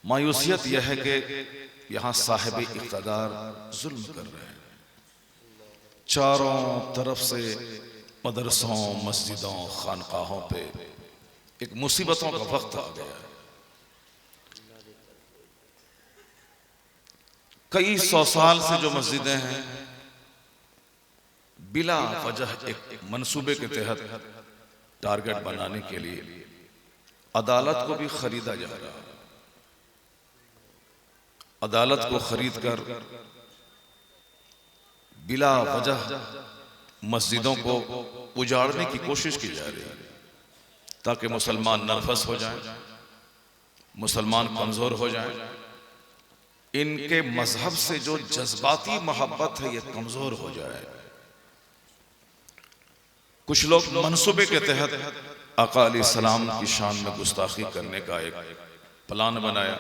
मायूसियत यह है कि यहाँ साहिब इक़्तिदार जुल्म कर रहे हैं। चारों तरफ से मदरसों, मस्जिदों, खानकाहों पे एक मुसीबतों का वक्त आ गया है। कई सौ साल से जो मस्जिदें हैं बिला वजह एक मंसूबे के तहत टारगेट बनाने के लिए अदालत को भी खरीदा जा रहा है। अदालत को खरीद कर बिला वजह मस्जिदों को उजाड़ने की कोशिश की जा रही है ताकि मुसलमान नर्वस हो जाएं, मुसलमान कमजोर हो जाएं। इनके मजहब से जो जज्बाती मोहब्बत है ये कमजोर हो जाए। कुछ लोग मंसूबे के तहत आका अलैहिस्सलाम की शान में गुस्ताखी करने का एक प्लान बनाया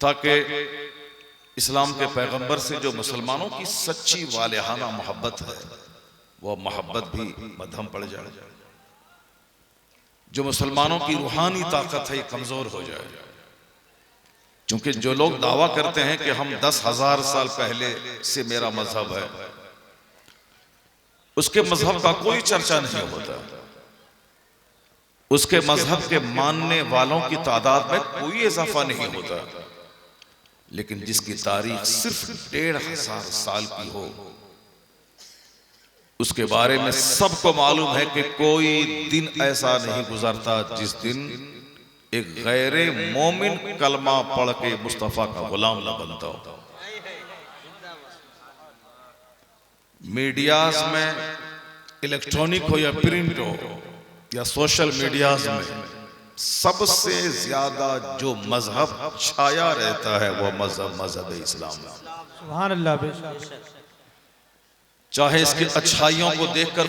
ताकि इस्लाम के पैगंबर से जो मुसलमानों की सच्ची वालिहाना मोहब्बत है वह मोहब्बत भी मध्यम पड़ जाए, जो मुसलमानों की रूहानी ताकत है ये कमजोर हो जाए। क्योंकि जो लोग दावा करते हैं कि हम 10,000 साल पहले से मेरा मजहब है, उसके मजहब का कोई चर्चा नहीं होता, उसके मजहब के मानने वालों की तादाद में कोई इजाफा नहीं होता। लेकिन जिसकी तारीख सिर्फ 1,500 साल की हो उसके बारे में सबको मालूम है कि कोई दिन ऐसा नहीं गुजरता जिस दिन एक गैरे मोमिन कलमा पढ़ के मुस्तफा का गुलाम न बनता हो। मीडियाज में, इलेक्ट्रॉनिक हो या प्रिंट हो या सोशल मीडियाज में, सबसे ज्यादा जो मजहब छाया रहता है वो मजहब इस्लाम है। सुभान अल्लाह। बेशक चाहे इसकी अच्छाइयों को देखकर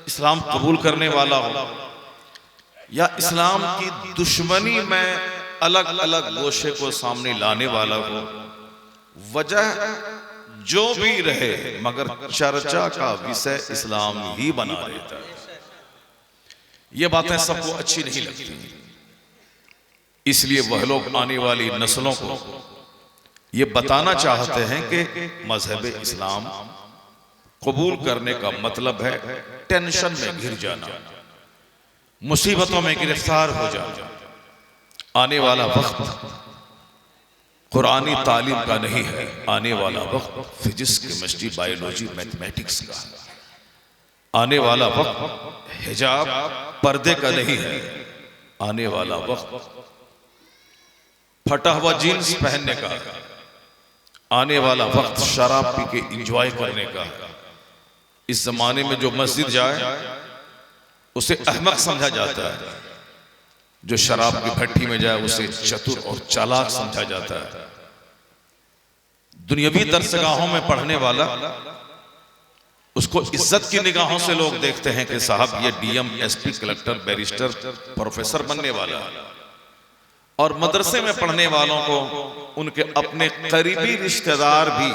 इस्लाम कबूल करने वाला हो या इस्लाम की दुश्मनी में अलग अलग गोशे को सामने लाने वाला हो, वजह जो भी रहे मगर चर्चा का विषय इस्लाम ही बना रहता है। ये बातें सबको अच्छी नहीं लगती, इसलिए वह लोग आने वाली नस्लों को ये बताना चाहते हैं कि मजहब इस्लाम कबूल करने का मतलब है टेंशन में घिर जाना, मुसीबतों में गिरफ्तार हो जाना। आने वाला वक्त कुरानी तालीम का नहीं है, आने वाला वक्त फिजिक्स, केमिस्ट्री, बायोलॉजी, मैथमेटिक्स का। आने वाला वक्त हिजाब, पर्दे का नहीं है, आने वाला वक्त फटा हुआ जीन्स पहनने का। आने वाला वक्त शराब पी के एंजॉय करने का। इस जमाने में जो मस्जिद जाए उसे अहमक समझा जाता है, जो शराब की भट्टी में जाए उसे चतुर और चालाक समझा जाता है। दुनियावी दरसगाहों में पढ़ने वाला उसको इज्जत की निगाहों से लोग देखते हैं कि साहब ये DM, SP, collector, barrister, professor बनने वाला है। और मदरसे में पढ़ने वालों को उनके अपने करीबी रिश्तेदार भी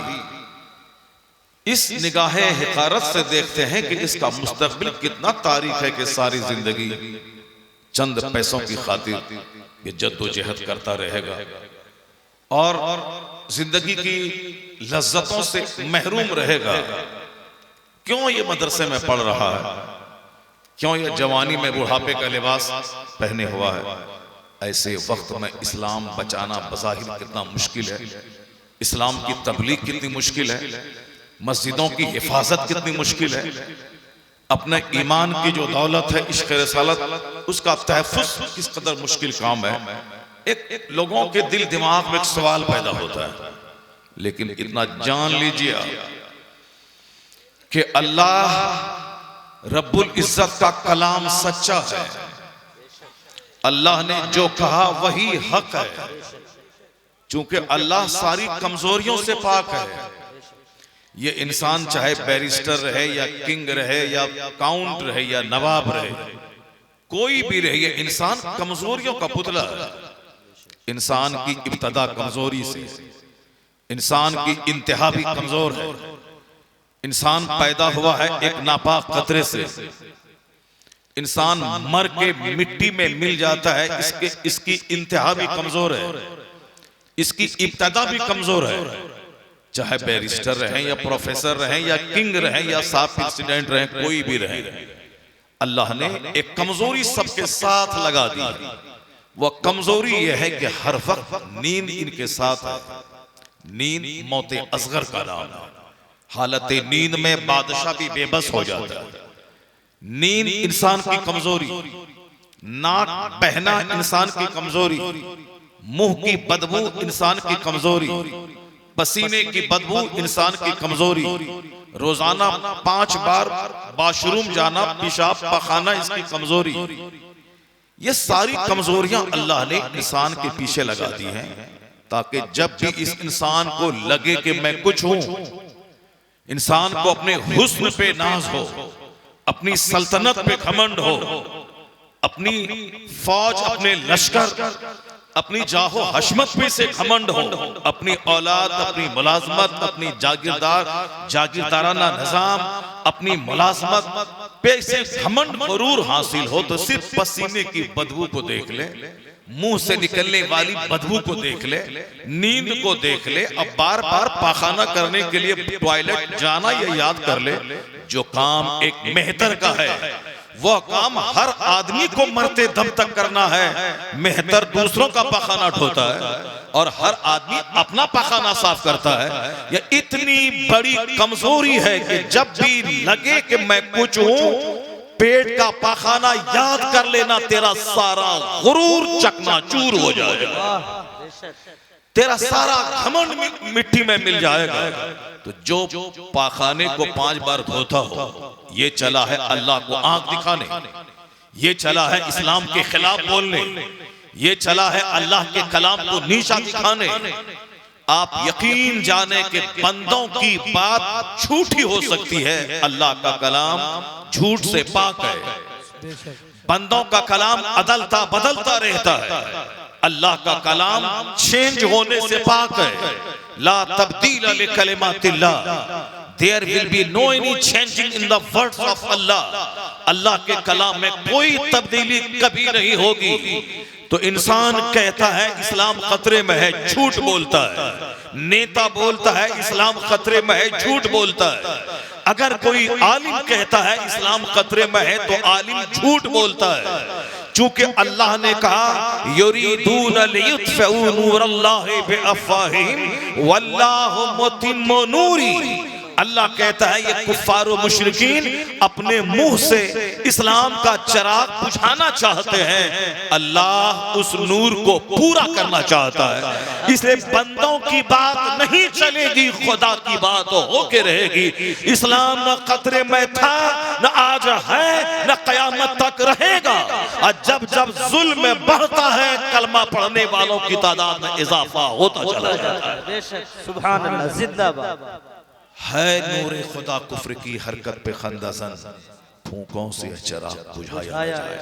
इस निगाहे हिकारत से देखते हैं कि इसका मुस्तकबिल कितना तारीख है कि सारी जिंदगी चंद पैसों की खातिर ये जद्दोजहद करता रहेगा और जिंदगी की लज्जतों से महरूम रहेगा। क्यों ये मदरसे में पढ़ रहा है, क्यों ये जवानी में बुढ़ापे का लिबास पहने हुआ है। ऐसे वक्त में इस्लाम बचाना बज़ाहिर कितना मुश्किल है, इस्लाम की तबलीग कितनी मुश्किल है, मस्जिदों की हिफाजत कितनी मुश्किल है, अपने ईमान की जो दौलत है इश्क़ रिसालत उसका तहफ़्फ़ुज़ किस कदर मुश्किल काम है। एक लोगों के दिल दिमाग में एक सवाल पैदा होता है, लेकिन इतना जान लीजिए कि अल्लाह रब्बुल इज्जत का कलाम सच्चा है। अल्लाह ने जो कहा वही हक है, क्योंकि अल्लाह सारी कमजोरियों से पाक है। ये इंसान चाहे बैरिस्टर रहे या किंग रहे या काउंट रहे या नवाब रहे, कोई भी रहे, ये इंसान कमजोरियों का पुतला है। इंसान की इब्तदा कमजोरी से, इंसान की इंतहा भी कमजोर है। इंसान पैदा हुआ है एक नापाक कतरे से, इंसान मर के मिट्टी में मिल जाता है, इसकी इंतहा भी कमजोर है, इसकी इब्तदा भी कमजोर है। चाहे बैरिस्टर रहें या प्रोफेसर रहें या किंग रहें या साफ प्रेसिडेंट रहें, कोई भी रहे, अल्लाह ने एक कमजोरी सबके साथ लगा दी। वह कमजोरी यह है कि हर वक्त नींद इनके साथ है। नींद मौत असगर का नाम है। हालत नींद में बादशाह भी बेबस हो जाता है। नींद इंसान की कमजोरी, नाक बहना इंसान की कमजोरी, मुंह की बदबू इंसान की कमजोरी, पसीने की बदबू इंसान की कमजोरी, रोजाना 5 बार बाथरूम जाना, पेशाब पखाना इसकी कमजोरी। ये सारी कमजोरियां अल्लाह ने इंसान के पीछे लगा दी हैं, ताकि जब भी इस इंसान को लगे कि मैं कुछ हूं, इंसान को अपने हुस्न पे नाज हो, अपनी सल्तनत पे घमंड हो, अपनी फौज, अपने लश्कर, अपनी जाहो हशमत पे से घमंड हो, अपनी औलाद, अपनी मुलाजमत, अपनी जागीरदाराना निजाम, अपनी मुलाजमत पे से घमंड गरूर हासिल हो, तो सिर्फ पसीने की बदबू को देख ले, मुंह से निकलने वाली बदबू को देख ले, नींद को देख ले, अब बार बार पाखाना करने के लिए टॉयलेट जाना ये याद कर ले। जो काम एक मेहतर का है, वह काम हर आदमी को मरते दम तक करना है। मेहतर दूसरों का पाखाना ढोता है और हर आदमी अपना पाखाना साफ करता है। यह इतनी बड़ी कमजोरी है कि जब भी लगे कि मैं कुछ हूं, पेट का पाखाना याद कर लेना, तेरा सारा गुरूर चकनाचूर हो जाएगा, तेरा सारा घमंड मिट्टी में मिल जाएगा। तो जो पाखाने को 5 बार धोता हो, ये चला है अल्लाह को आंख दिखाने, ये चला है इस्लाम के खिलाफ बोलने, ये चला है अल्लाह के कलाम को नीचा दिखाने। आप यकीन जाने कि बंदों की बात झूठी हो सकती है, अल्लाह का कलाम झूठ से पाक है। बंदों का कलाम अदलता बदलता रहता है, अल्लाह का कलाम चेंज होने से पाक है। ला तब्दील लिकलिमातिल्लाह, there will be no any changing in the words of Allah. Allah के कलाम में कोई तब्दीली कभी नहीं होगी। तो इंसान कहता है इस्लाम खतरे में है, झूठ बोलता है। नेता बोलता है इस्लाम खतरे में है, झूठ बोलता है। अगर कोई आलिम कहता है इस्लाम खतरे में है, तो आलिम झूठ बोलता है। चूंकि अल्लाह ने कहा युरीदून लियुत्फिउ नूरल्लाहि बिअफ़वाहिहिम वल्लाहु मुतिम्मु नूरी। अल्लाह कहता है ये कुफ्फार व मुशरिकीन अपने मुंह से इस्लाम का चिराग बुझाना चाहते हैं, अल्लाह उस नूर को पूरा करना चाहता है। इसलिए बंदों की बात नहीं चलेगी, खुदा की बात होके रहेगी। इस्लाम न खतरे में था, न आज है, न कयामत तक रहेगा। और जब जब जुल्म में बढ़ता है, कलमा पढ़ने वालों की तादाद में इजाफा होता चला जाता है। सुभान अल्लाह, जिंदाबाद है नूरे खुदा कुफ्र की हरकत पे खंदासन, फूंकों से चिराग बुझाया जाए।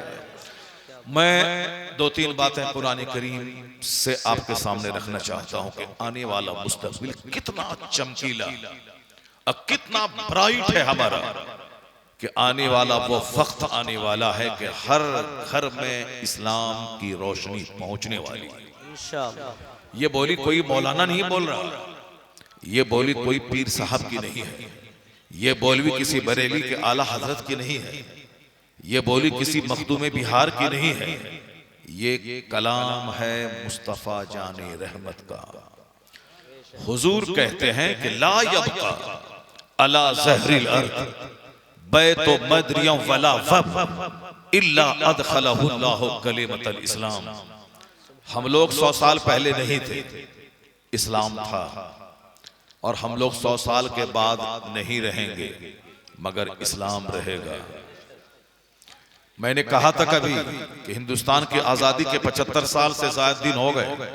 मैं 2-3 बातें कुरान करीम से आपके सामने रखना चाहता हूं कि आने वाला मुस्तकबिल कितना चमकीला और कितना ब्राइट है हमारा, कि आने वाला वो वक्त आने वाला है कि हर घर में इस्लाम की रोशनी पहुंचने वाली है इंशाअल्लाह। ये बोली कोई मौलाना नहीं बोल रहा, ये बोली कोई पीर साहब की नहीं है, ये बोलवी किसी बरेली के आला हजरत की नहीं है, ये बोली किसी मखदूम बिहार की नहीं है, ये कलाम है मुस्तफा जाने रहमत का। हुजूर कहते हैं कि ला यबका अला ज़हरिल अर्द बैतो मदरियों वला वब इल्ला अदखलहुल्लाहु कलिमतल इस्लाम। हम लोग 100 साल पहले नहीं थे, इस्लाम था, और हम लोग 100 साल के बाद नहीं रहेंगे, मगर इस्लाम रहेगा। मैंने कहा था कभी कि हिंदुस्तान की आजादी के 75 साल से ज्यादा दिन हो गए,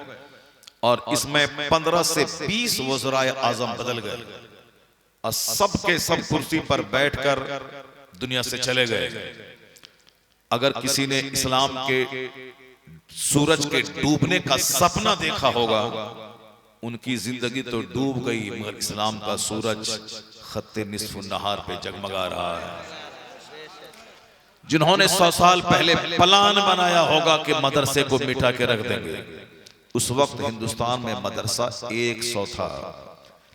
और इसमें 15 से 20 वज़राए आज़म बदल गए, और सबके सब कुर्सी पर बैठकर दुनिया से चले गए। अगर किसी ने इस्लाम के सूरज के डूबने का सपना देखा होगा, उनकी जिंदगी तो डूब गई, मगर इस्लाम का सूरज खत्ते निस्फ नहार पे जगमगा रहा है। जिन्होंने 100 साल पहले प्लान बनाया होगा कि मदरसे को मिटा के रख देंगे। उस वक्त हिंदुस्तान में मदरसा 100 था,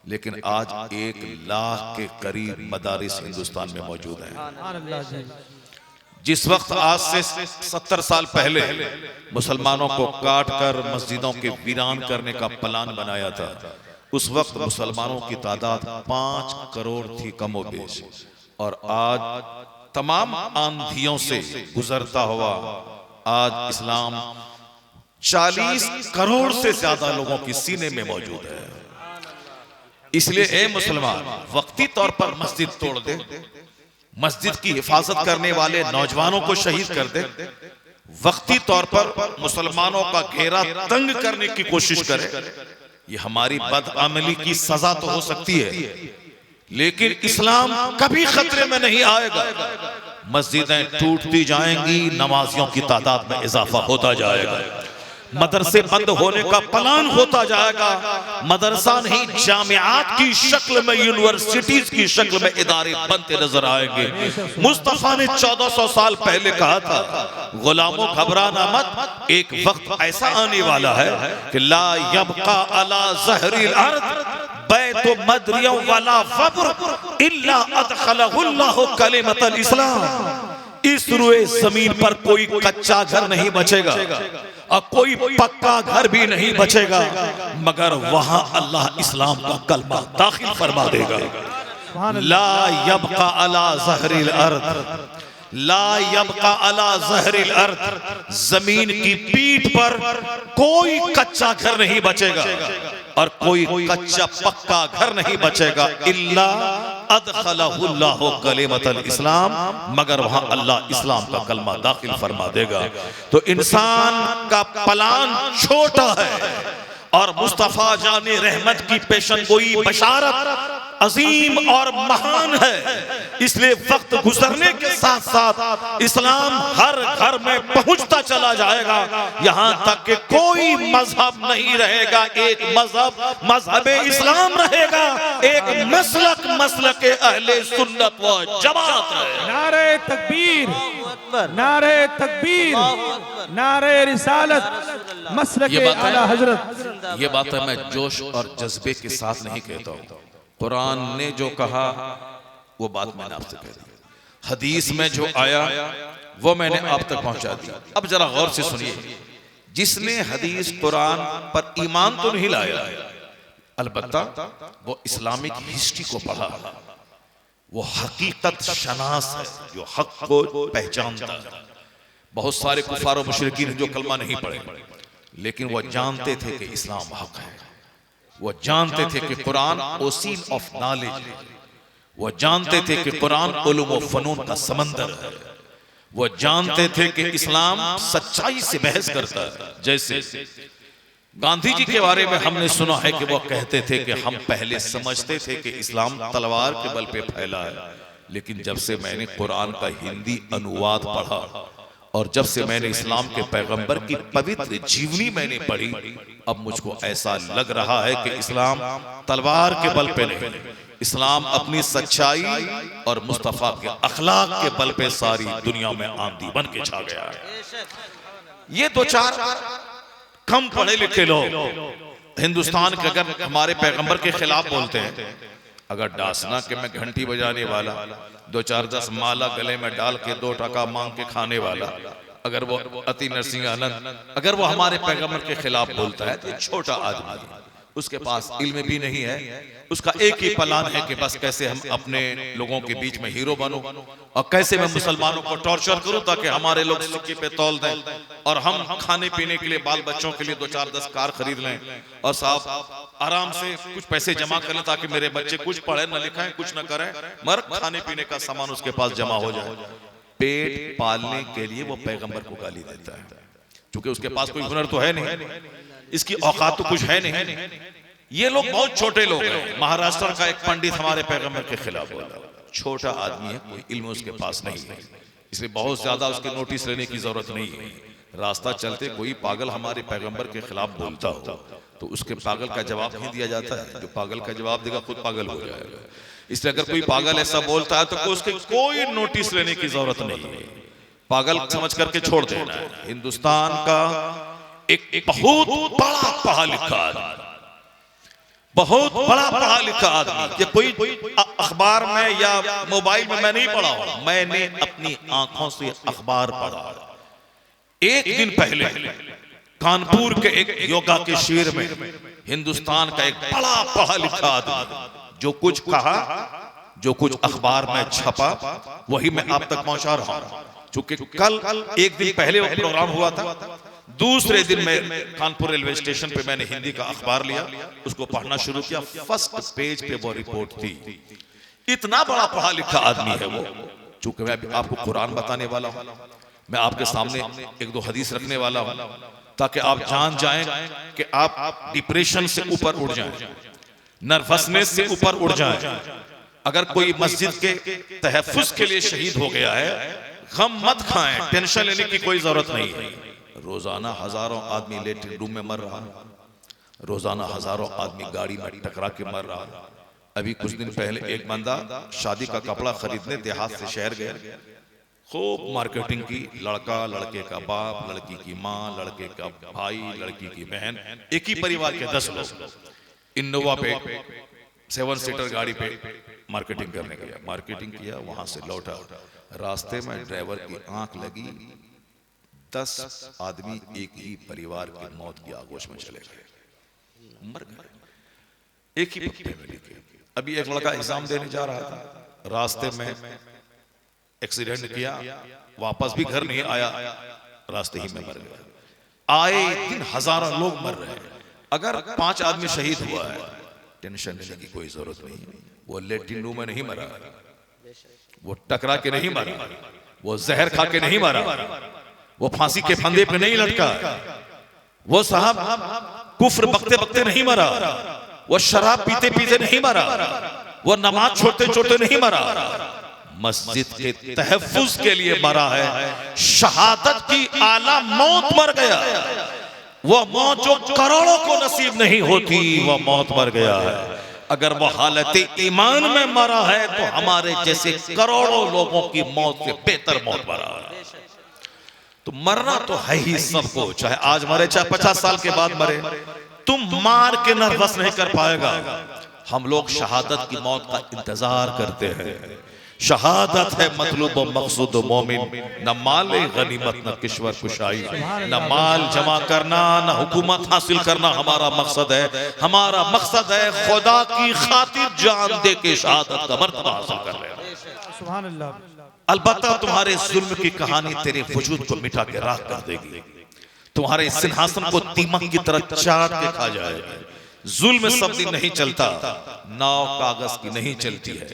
लेकिन आज 1 लाख के करीब मदारिस हिंदुस्तान में मौजूद हैं। जिस वक्त आज से 70 साल पहले मुसलमानों को काट कर मस्जिदों के वीरान करने का प्लान बनाया था, उस वक्त मुसलमानों की तादाद 5 करोड़ थी कमोबेश, और आज तमाम आंधियों से गुजरता हुआ आज इस्लाम 40 करोड़ से ज्यादा लोगों की सीने में मौजूद है। इसलिए ए मुसलमान, वक्ती तौर पर मस्जिद तोड़ दे, मस्जिद की हिफाजत करने वाले नौजवानों को शहीद कर दे, वक्ती तौर पर मुसलमानों का घेरा तंग करने की कोशिश करे, ये हमारी बदअमली की सजा तो हो सकती है, लेकिन इस्लाम कभी खतरे में नहीं आएगा। मस्जिदें टूटती जाएंगी, नमाजियों की तादाद में इजाफा होता जाएगा, मदरसे बंद होने का प्लान होता जाएगा, मदरसा नहीं जामियात की शक्ल में, यूनिवर्सिटीज की शक्ल में इदारे बनते नजर आएंगे। मुस्तफा ने 1400 साल पहले कहा था, गुलामों घबराना मत, एक वक्त ऐसा आने वाला है कि ला यबका अला ज़हरिल अर्द बैतु मदरिया वला फब्र इल्ला अदखलहुल्लाहु कलिमतल इस्लाम। इस रुए जमीन पर कोई कच्चा घर नहीं बचेगा और कोई पक्का घर भी नहीं बचेगा, मगर वहां अल्लाह इस्लाम का कलमा दाखिल फरमा देगा। ला यबका अला ज़हरिल अर्द, ला यबका अला ज़हरिल अर्द, जमीन की पीठ पर कोई कच्चा घर नहीं बचेगा और कोई कच्चा पक्का घर नहीं बचेगा, इल्ला अदखलहुल्लाहु कलिमतल इस्लाम, मगर वहां अल्लाह इस्लाम का कलमा दाखिल फरमा देगा। तो इंसान का प्लान छोटा है और मुस्तफा जाने रहमत की पेशनगोई बशारत अजीम और महान है। इसलिए वक्त गुजरने के साथ साथ इस्लाम हर घर में पहुंचता चला जाएगा, यहां तक कि कोई मजहब नहीं रहेगा, एक मजहब मजहबे इस्लाम रहेगा, एक मसलक मसलके अहले सुन्नत व जमात रहेगा। नारे तकबीर, नारे तकबीर, नारे रिसालत, मसलके आला हजरत। ये बातें मैं जोश और जज्बे के साथ नहीं कहता हूं, कुरान ने जो कहा वो बात मैंने आपसे कह दी, हदीस में जो आया वो मैंने आप तक पहुंचा दिया। अब जरा गौर से सुनिए, जिसने हदीस कुरान पर ईमान तो नहीं लाया, अलबत्ता वो इस्लामिक हिस्ट्री को पढ़ा, वो हकीकत शनास है, जो हक को पहचानता है। बहुत सारे कुफार और मुशरिकीन जो कलमा नहीं पढ़े, लेकिन वो जानते थे कि इस्लाम हक है, वो जानते थे कि कुरान ओसीन ऑफ नॉलेज है, वो जानते थे कि कुरान उलूम व फनून का समंदर है, वो जानते थे कि इस्लाम सच्चाई से बहस करता है। जैसे गांधी जी के बारे में हमने सुना है कि वो कहते थे कि हम पहले समझते थे कि इस्लाम तलवार के बल पे फैला है, लेकिन जब से मैंने कुरान का हिंदी अनुवाद पढ़ा और जब से मैंने इस्लाम के पैगंबर की पवित्र जीवनी मैंने पढ़ी, अब मुझको ऐसा लग रहा है कि इस्लाम तलवार के बल पे नहीं, इस्लाम अपनी सच्चाई और मुस्तफा के अखलाक के बल पे सारी दुनिया में आंधी बन के छा गया है। ये दो चार कम पढ़े लिखे लोग हिंदुस्तान के अगर हमारे पैगंबर के खिलाफ बोलते हैं, अगर डासना के मैं घंटी बजाने वाला, 2-4-10 माला गले में डाल के 2 टका मांग के खाने वाला, अगर वो अति नरसिंह आनंद अगर वो हमारे पैगंबर के खिलाफ बोलता है तो छोटा आदमी, उसके पास इल्म भी नहीं है, उसका एक ही प्लान है कि बस कैसे हम अपने लोगों के बीच में हीरो बनूं और कैसे मैं मुसलमानों को टॉर्चर करूं ताकि हमारे लोग सिक्के पे तौल दें और हम खाने पीने के लिए बाल बच्चों के लिए 2-4-10 कार खरीद लें और साहब आराम से कुछ पैसे जमा कर लें ताकि मेरे बच्चे कुछ पढ़े न लिखें, कुछ न करें, मगर खाने पीने का सामान उसके पास जमा हो जाए। पेट पालने के लिए वो पैगंबर को गाली देता है, क्योंकि उसके पास कोई हुनर तो है नहीं, इसकी औकात तो कुछ है नहीं। ये लोग बहुत छोटे लोग हैं। महाराष्ट्र का एक पंडित हमारे पैगंबर के खिलाफ बोला, छोटा आदमी है, कोई इल्म उसके पास नहीं है, इसलिए बहुत ज्यादा उसके नोटिस लेने की जरूरत नहीं है। रास्ता चलते कोई पागल हमारे पैगंबर के खिलाफ बोलता हो तो उसके पागल का जवाब नहीं दिया जाता है, जो पागल का जवाब देगा खुद पागल हो जाएगा। इसलिए अगर कोई पागल ऐसा बोलता है तो उसके कोई नोटिस लेने की जरूरत नहीं है। पागल समझ करके छोड़ देना है। हिंदुस्तान का एक बहुत बड़ा पढ़ा लिखा आदमी, बहुत बड़ा पढ़ा लिखा आदमी, ये कोई अखबार में या मोबाइल में मैं नहीं पढ़ा हूं, मैंने अपनी आंखों से अखबार पढ़ा। एक दिन पहले कानपुर के एक योगा के शिविर में हिंदुस्तान का एक बड़ा पढ़ा लिखा आदमी जो कुछ कहा, जो कुछ अखबार में छपा, वही मैं आप तक पहुंचा रहा हूं। चूंकि कल एक दिन पहले वो प्रोग्राम हुआ था, दूसरे दिन मैं कानपुर रेलवे स्टेशन पे मैंने हिंदी का अखबार लिया, उसको पढ़ना शुरू किया। फर्स्ट पेज पे वो रिपोर्ट थी। इतना बड़ा पढ़ा लिखा आदमी है वो। चूंकि मैं आपको कुरान बताने वाला हूं, मैं आपके सामने एक दो हदीस रखने वाला हूं ताकि आप जान जाएं कि आप डिप्रेशन से ऊपर उड़ जाएं, नर्वसनेस से ऊपर उड़ जाएं। अगर कोई मस्जिद के तहफ्फुज के लिए शहीद हो गया है, गम मत खाएं, टेंशन लेने की कोई जरूरत नहीं है। रोजाना हजारों आदमी लेटरिन रूम में मर रहा है, रोजाना हजारों आदमी गाड़ी में टकरा के मर रहा है। अभी कुछ दिन पहले एक बंदा शादी का कपड़ा खरीदने देहात से शहर गया, खूब मार्केटिंग की, लड़का, लड़के का बाप, लड़की की माँ, लड़के का भाई, लड़की की बहन, एक ही परिवार के 10 लोग इनोवा पे 7 सीटर गाड़ी पे मार्केटिंग करने गया। मार्केटिंग किया, वहां से लौटा, रास्ते में ड्राइवर की आंख लगी, 10 आदमी एक ही परिवार की मौत की आगोश में चले गए, मर गए, एक ही फैमिली के। अभी एक लड़का एग्जाम देने जा रहा था, रास्ते में एक्सीडेंट किया, वापस भी घर नहीं आया, रास्ते ही में मर गया। आए दिन हजारों लोग मर रहे हैं। अगर 5 आदमी शहीद हुआ है, टेंशन लेने की कोई जरूरत नहीं। वो लेटरिन रूम में नहीं मरा, वो टकरा के नहीं मरा, वो जहर खा के नहीं मरा, वो फांसी के फंदे पे नहीं लटका, वो साहब कुफ्र बकते बकते नहीं मरा, वो शराब पीते पीते नहीं मरा, वो नमाज छोड़ते छोड़ते नहीं मरा, मस्जिद के तहफ्फुज के लिए मरा है। शहादत की आला मौत मर गया, वो मौत जो करोड़ों को नसीब नहीं होती, वो मौत मर गया है। अगर वो हालत ईमान में मरा है तो हमारे जैसे करोड़ों लोगों की मौत से बेहतर मौत मरा है। तो मरना तो है ही सबको, चाहे आज मरे चाहे 50 साल के बाद मरे, तुम मार के नर्वस नहीं कर पाएगा। हम लोग शहादत की मौत का इंतजार करते हैं। शहादत है मतलूब व मकसूद मोमिन, न माल गनीमत न किश्वर कुशाई, न माल जमा करना न हुकूमत हासिल करना हमारा मकसद है। हमारा मकसद है खुदा की खातिर जान दे के शहादत का मर्तबा हासिल कर लेना। सुभान अल्लाह। अलबत्ता तुम्हारे जुल्म की कहानी तेरे वजूद को मिटा के राख कर देगी, तुम्हारे सिंहासन को दीमक की तरह चाट के खा जाएगा। जुल्म सब दिन नहीं चलता, नाव कागज की नहीं चलती है,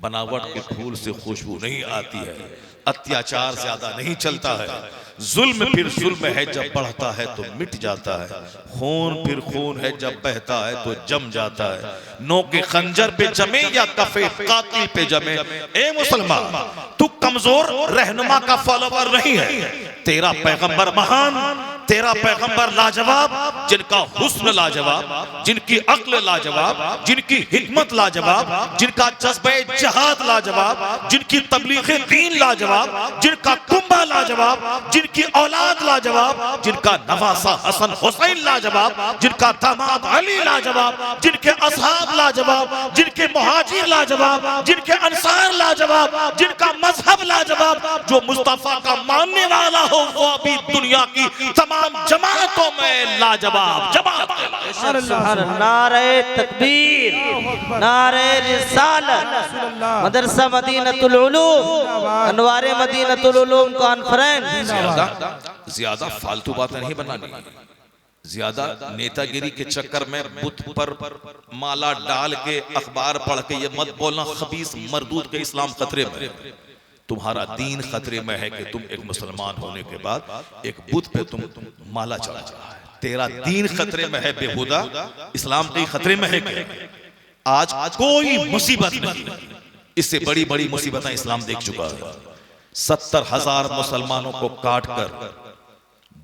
बनावट के फूल से खुशबू नहीं आती है, अत्याचार ज्यादा नहीं चलता है। जुल्म फिर जुल्म है जब बढ़ता है तो मिट जाता है, खून फिर खून है जब बहता है तो जम जाता है। नोके खंजर पे जमे या कफे कातिल पे जमे। ए मुसलमान, तू कमजोर रहनुमा का फॉलोवर नहीं है, तेरा पैगंबर महान, तेरा पैगंबर लाजवाब, जिनका हुस्न लाजवाब, जिनकी अक्ल लाजवाब, जिनकी हिकमत लाजवाब, जिनका जज्बे जहाद लाजवाब, जिनकी तबलीग दीन लाजवाब, जिनका कुंभा लाजवाब, जिनकी औलाद लाजवाब, जिनका नवासा हसन हुसैन लाजवाब, जिनका दामाद अली लाजवाब, जिनके असहाब लाजवाब, जिनके मुहाजिर लाजवाब, जिनके अंसार लाजवाब, जिनका मजहब लाजवाब। जो मुस्तफा का मानने वाला हो वो अभी दुनिया की तमाम जमातों में लाजवाब जमात। नारे तकबीर, नारे रिसालत, मदरसा मदीनतुल उलूम, अनवारे मदीनतुल उलूम कॉन्फ्रेंस। ज्यादा फालतू बातें नहीं बनानी, ज्यादा नेतागिरी के चक्कर में बुत पर माला डाल के अखबार पढ़ के ये मत बोलना खबीस मरदूद के इस्लाम खतरे में। तुम्हारा दीन खतरे में है कि तुम एक मुसलमान होने के बाद एक बुत पे तुम माला चढ़ा रहा है, तेरा दीन खतरे में है बेहुदा, इस्लाम के खतरे में है कि आज कोई मुसीबत नहीं, इससे बड़ी बड़ी मुसीबतें इस्लाम देख चुका है। 70,000 मुसलमानों को काट कर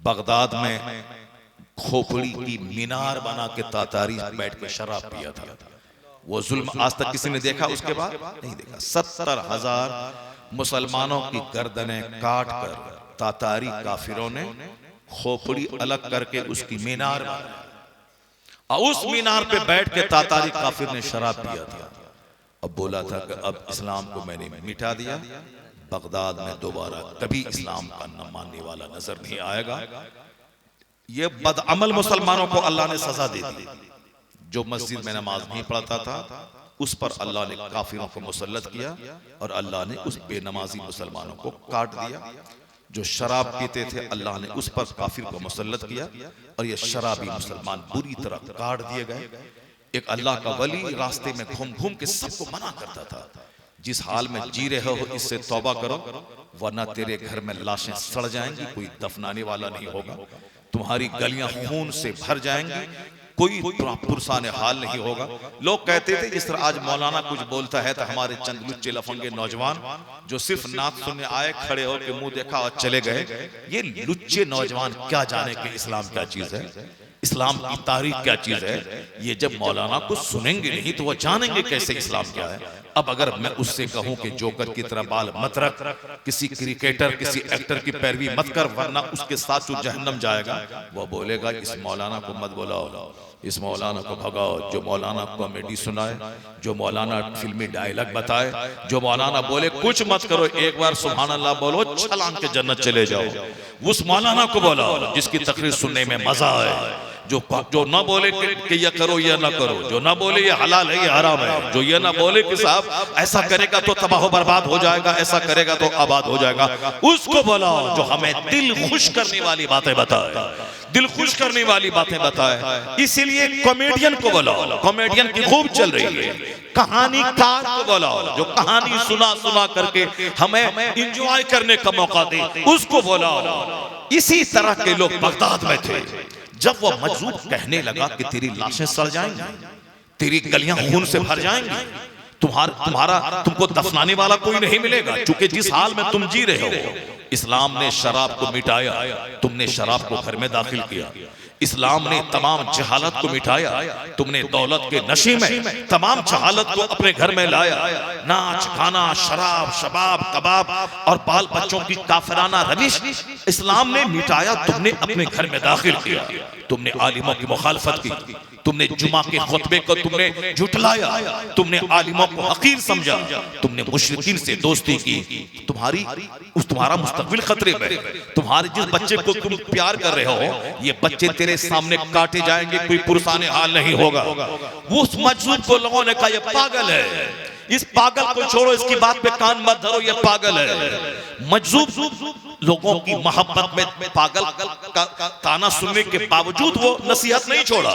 बगदाद में खोपड़ी की मीनार बना के तातारी बैठ के शराब पिया था। वो जुल्म आज तक किसी ने देखा उसके बाद नहीं देखा। 70,000 मुसलमानों की गर्दनें काट कर तातारी काफिरों ने खोपड़ी अलग करके उसकी मीनार बनाई और उस मीनार पे बैठ के तातारी काफिर ने शराब पिया था। अब बोला था कि अब इस्लाम को मैंने मिटा दिया, बगदाद में दोबारा कभी इस्लाम का न मानने वाला नजर नहीं आएगा। ये बदअमल मुसलमानों को अल्लाह ने सजा दे दी। जो मस्जिद में नमाज नहीं पढ़ता था उस पर अल्लाह ने काफिरों को मुसल्लत किया और अल्लाह ने उस बेनमाजी मुसलमानों को काट दिया। जो शराब पीते थे अल्लाह ने उस पर काफिर को मुसल्लत किया और ये शराबी मुसलमान बुरी तरह काट दिए गए। एक अल्लाह का वली रास्ते में घूम घूम के सबको मना करता था, जिस हाल में जी रहे हो इससे तौबा करो वरना तेरे घर में लाशें सड़ जाएंगी, कोई दफनाने वाला नहीं होगा, तुम्हारी गलियां खून से भर जाएंगी, कोई पुरसाने हाल नहीं होगा। लोग कहते थे जिस तरह आज मौलाना कुछ बोलता है तो हमारे चंद लुच्चे लफंगे नौजवान जो सिर्फ नात सुनने आए, खड़े होकर मुंह देखा और चले गए, ये लुच्चे नौजवान क्या जाने कि इस्लाम क्या चीज है, इस्लाम की तारीख क्या चीज है। ये जब मौलाना कुछ सुनेंगे नहीं तो वो जानेंगे कैसे इस्लाम क्या है। अब अगर मैं उससे कहूं कि जोकर की तरह बाल मत रख, किसी क्रिकेटर किसी एक्टर की पैरवी मत कर वरना उसके साथ तू जहन्नम जाएगा, वो बोलेगा इस मौलाना को मत बुलाओ, इस मौलाना को भगाओ। जो मौलाना कॉमेडी सुनाए, जो मौलाना फिल्मी डायलॉग बताए, जो मौलाना बोले कुछ मत करो, एक बार सुभान अल्लाह बोलो छलांग के जन्नत चले जाओ, उस मौलाना को बोलाओ जिसकी तकरीर सुनने में मजा आए। जो ना बोले कि ये करो ये ना करो, जो ना बोले ये हलाल है ये हराम है, जो ये ना बोले कि साहब ऐसा करेगा तो तबाह बर्बाद हो जाएगा, ऐसा करेगा तो आबाद हो जाएगा, उसको बोलाओ जो हमें दिल खुश करने वाली बातें बताए, दिल खुश करने वाली बातें बताए। इसीलिए कॉमेडियन को बुलाओ, कॉमेडियन की खूब चल रही है, कहानीकार को बुलाओ जो कहानी सुना सुना करके हमें एंजॉय करने का मौका दे, उसको बुलाओ। इसी तरह के लोग बगदाद में थे। जब वह मजलूम कहने लगा कि तेरी लाशें सड़ जाएंगी, तेरी गलियां खून से भर जाएंगी, तुमको दफनाने वाला कोई नहीं मिलेगा, क्योंकि जिस हाल में तुम जी रहे हो, इस्लाम ने शराब को मिटाया, तुमने शराब को घर में दाखिल किया। इस्लाम ने तमाम जहालत को मिटाया, तुमने दौलत के नशे में तमाम जहालत को अपने घर में लाया। नाच गाना शराब शबाब कबाब और बाल बच्चों की काफिराना रविश इस्लाम ने मिटाया, तुमने अपने घर में दाखिल किया। तुमने आलिमों की मुखालफत की, तुमने जुमा के खुतबे को तुमने झुठलाया, तुमने आलिमों को हकीर समझा, तुमने मुशरिकीन से दोस्ती की। तुम्हारा मुस्तकबिल खतरे में, तुम्हारे जिस बच्चे को तुम प्यार कर रहे हो ये बच्चे तेरे सामने काटे जाएंगे, कोई पुरसाने हाल नहीं होगा। वो उस मजलूम को लोगों ने कहा ये पागल है, इस पागल को छोड़ो, इसकी बात पे कान मत धरो, ये पागल है। मजलूम लोगों की मोहब्बत में पागल का ताना सुनने के बावजूद वो नसीहत नहीं छोड़ा,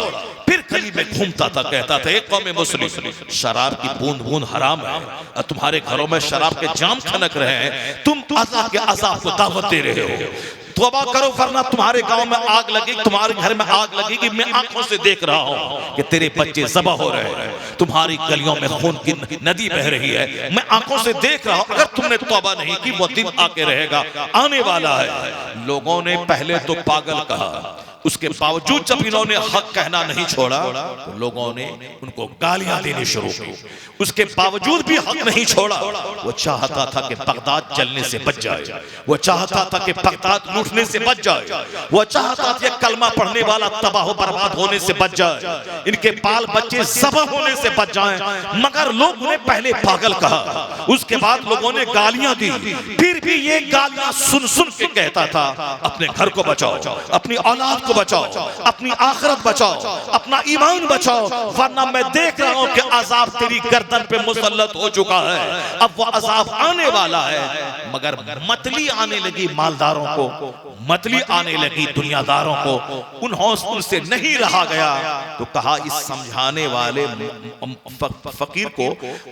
फिर गली में घूमता था, कहता था एक कौम मुस्लिम शराब की बूंद बूंद हराम है और तुम्हारे घरों में शराब के जाम खनक रहे हैं, तुम अज़ाब के अज़ाब को दावत दे रहे हो, तौबा करो वरना तुम्हारे गांव में आग लगेगी, तुम्हारे घर में आग लगेगी। मैं आंखों से देख रहा हूं कि तेरे बच्चे ज़बह हो रहे हैं, तुम्हारी गलियों में खून की नदी बह रही है, मैं आंखों से देख रहा हूं। अगर तुमने तौबा नहीं की वो दिन आके रहेगा, आने वाला है। लोगों ने पहले तो पागल कहा, उसके बावजूद जब इन्होंने हक कहना नहीं छोड़ा तो लोगों ने उनको गालियां देनी शुरू की, उसके बावजूद भी हक नहीं छोड़ा। वो चाहता था कि बगदाद जलने से बच जाए, वो चाहता था कि बगदाद लूटने से बच जाए, वो चाहता था कि कलमा पढ़ने वाला तबाह बर्बाद होने से बच जाए, इनके बाल बच्चे ज़बह होने से बच जाएं। मगर लोगों ने पहले पागल कहा, उसके बाद लोगों ने गालियां दी, फिर भी ये गालियां सुन सुन के कहता था अपने घर को बचाओ, अपनी औलाद को बचाओ, अपनी आखिरत बचाओ, अपना ईमान बचाओ, वरना मैं देख रहा हूं कि अजाब तेरी गर्दन पे मुसल्लत हो चुका है, अब वो अजाब आने वाला है। मगर मतली आने लगी मालदारों को, मतली आने लगी दुनियादारों को, उनसे नहीं रहा गया तो कहा इस समझाने वाले फकीर को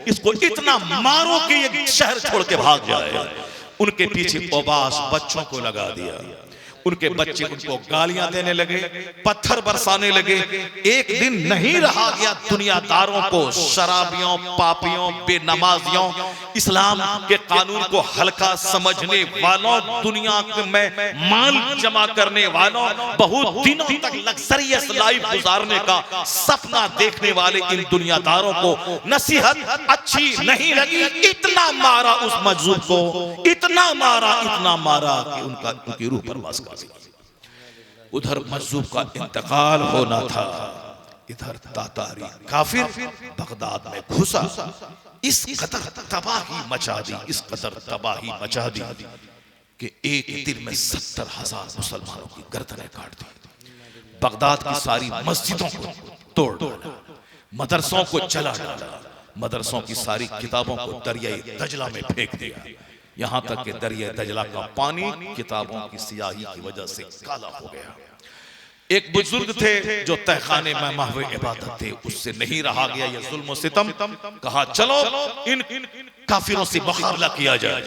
इसको इतना मारो कि ये शहर छोड़ के भाग जाए। उनके पीछे ओबास बच्चों को लगा दिया, उनके बच्चे उनको गालियां देने लगे, पत्थर बरसाने लगे। एक दिन नहीं रहा गया दुनियादारों को, शराबियों, पापियों, बेनमाजियों, इस्लाम के कानून को हल्का समझने वालों, दुनिया में माल जमा करने वालों, बहुत दिनों तक लग्जरियस लाइफ गुजारने का सपना देखने वाले इन दुनियादारों को नसीहत अच्छी नहीं लगी। इतना मारा उस मजलूम को, इतना मारा कि उनकी रूह परवास कर गई। उधर मजलूम का इंतकाल होना था, इधर तातारी काफिर बगदाद में घुसा। इस कदर तबाही मचा दी, इस कदर तबाही मचा दी कि एक दिन में 70,000 मुसलमानों की गर्दनें काट दी। बगदाद की सारी मस्जिदों को तोड़ डाला, मदरसों को जला डाला, मदरसों की सारी किताबों को दरियाए दजला में फेंक दिया। यहां तक कि दरिया दजला का पानी किताबों की सियाही की वजह से काला हो गया। एक बुजुर्ग थे जो तहखाने में महवे इबादत थे, उससे नहीं रहा गया ये जुल्म सितम। कहा चलो इन काफिरों से मुकाबला किया जाए।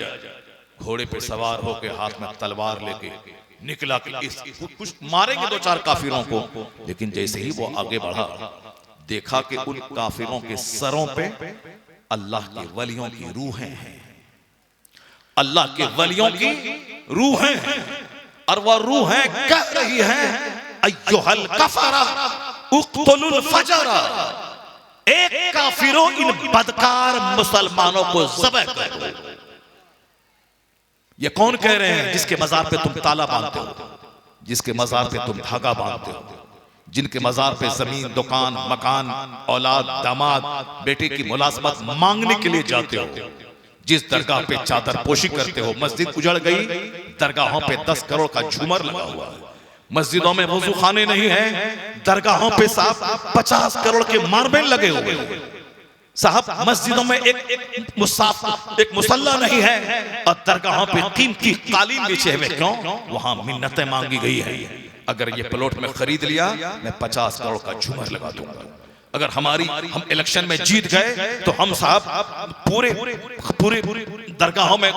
घोड़े पे सवार होकर हाथ में तलवार लेके निकला कि कुछ मारेंगे 2-4 काफिरों को। लेकिन जैसे ही वो आगे बढ़ा, देखा कि उन काफिरों के सरों पे अल्लाह के वलियों की रूहें हैं, अल्लाह के वलियों की रूहें हैं। और वह रूहें कह रही हैं अय्युहल कफरा उक्तुलुल फजरा, एक काफिरों इन बदकार मुसलमानों को ज़ब्ह करो। ये कौन कह रहे हैं? जिसके मजार पे तुम ताला बांधते हो, जिसके मजार पे तुम धागा बांधते हो, जिनके मजार पे जमीन, दुकान, मकान, औलाद, दामाद, बेटे की मुलाजमत मांगने के लिए जाते हो, जिस दरगाह पे चादर पोशी करते हो। मस्जिद उजड़ गई, दरगाहों पे 10 करोड़ का झूमर लगा हुआ है, मस्जिदों में वजू खाने नहीं है, दरगाहों पे साहब 50 करोड़ के मार्बल लगे हुए हैं साहब, मस्जिदों में एक मुसल्ला नहीं है और दरगाहों पे कीमती कालीन बिछे हुए। क्यों? वहां मिन्नतें मांगी गई है, अगर ये प्लॉट में खरीद लिया मैं 50 करोड़ का झूमर लगा दूंगा। अगर हम इलेक्शन में जीत गए तो हम साहब पूरे दरगाहों में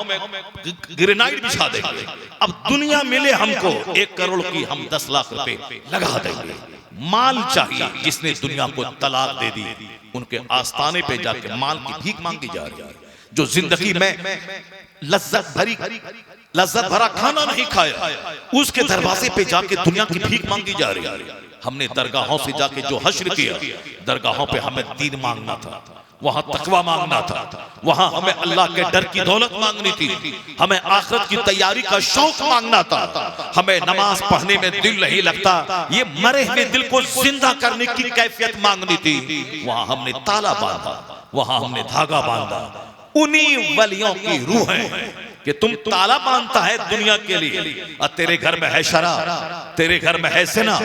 ग्रेनाइट बिछा देंगे। अब दुनिया मिले हमको 1 करोड़ की, हम 10 लाख रुपए लगा देंगे। माल चाहिए। जिसने दुनिया को तलाक दे दी, उनके आस्थाने पे जाके माल की भीख मांगी जा रही है। जो जिंदगी में लज्जत भरा खाना नहीं खाया, उसके दरवाजे पे जाके दुनिया की भीख मांगी जा रही है। हमने दरगाहों से जाके जो हश्र किया, दरगाहों पे हमें दीन मांगना था, वहां तकवा मांगना था, वहां हमें अल्लाह के डर की दौलत मांगनी थी, हमें आखिरत की तैयारी का शौक मांगना था, हमें नमाज पढ़ने में दिल नहीं लगता, ये मरे हुए दिल को जिंदा करने की कैफियत मांगनी थी। वहां हमने ताला बांधा, वहां हमने धागा बांधा। उन्हीं वलियों की रूह है कि तुम ताला बांधता है दुनिया के लिए, और तेरे घर में है शराब, तेरे घर में है ज़िना,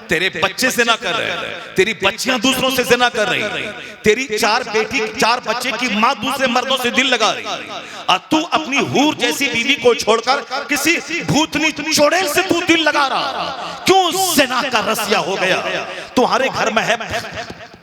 तेरे बच्चे ज़िना कर रहे हैं, तेरी बच्चियां दूसरों से ज़िना कर रही हैं, तेरी 4 बच्चे की माँ दूसरे मर्दों से दिल लगा रही है, और तू अपनी हूर जैसी बीवी को छोड़कर किसी भूतनी चुड़ैल से तू दिल लगा रहा। क्यों? ज़िना का रसिया हो गया। तुम्हारे घर में है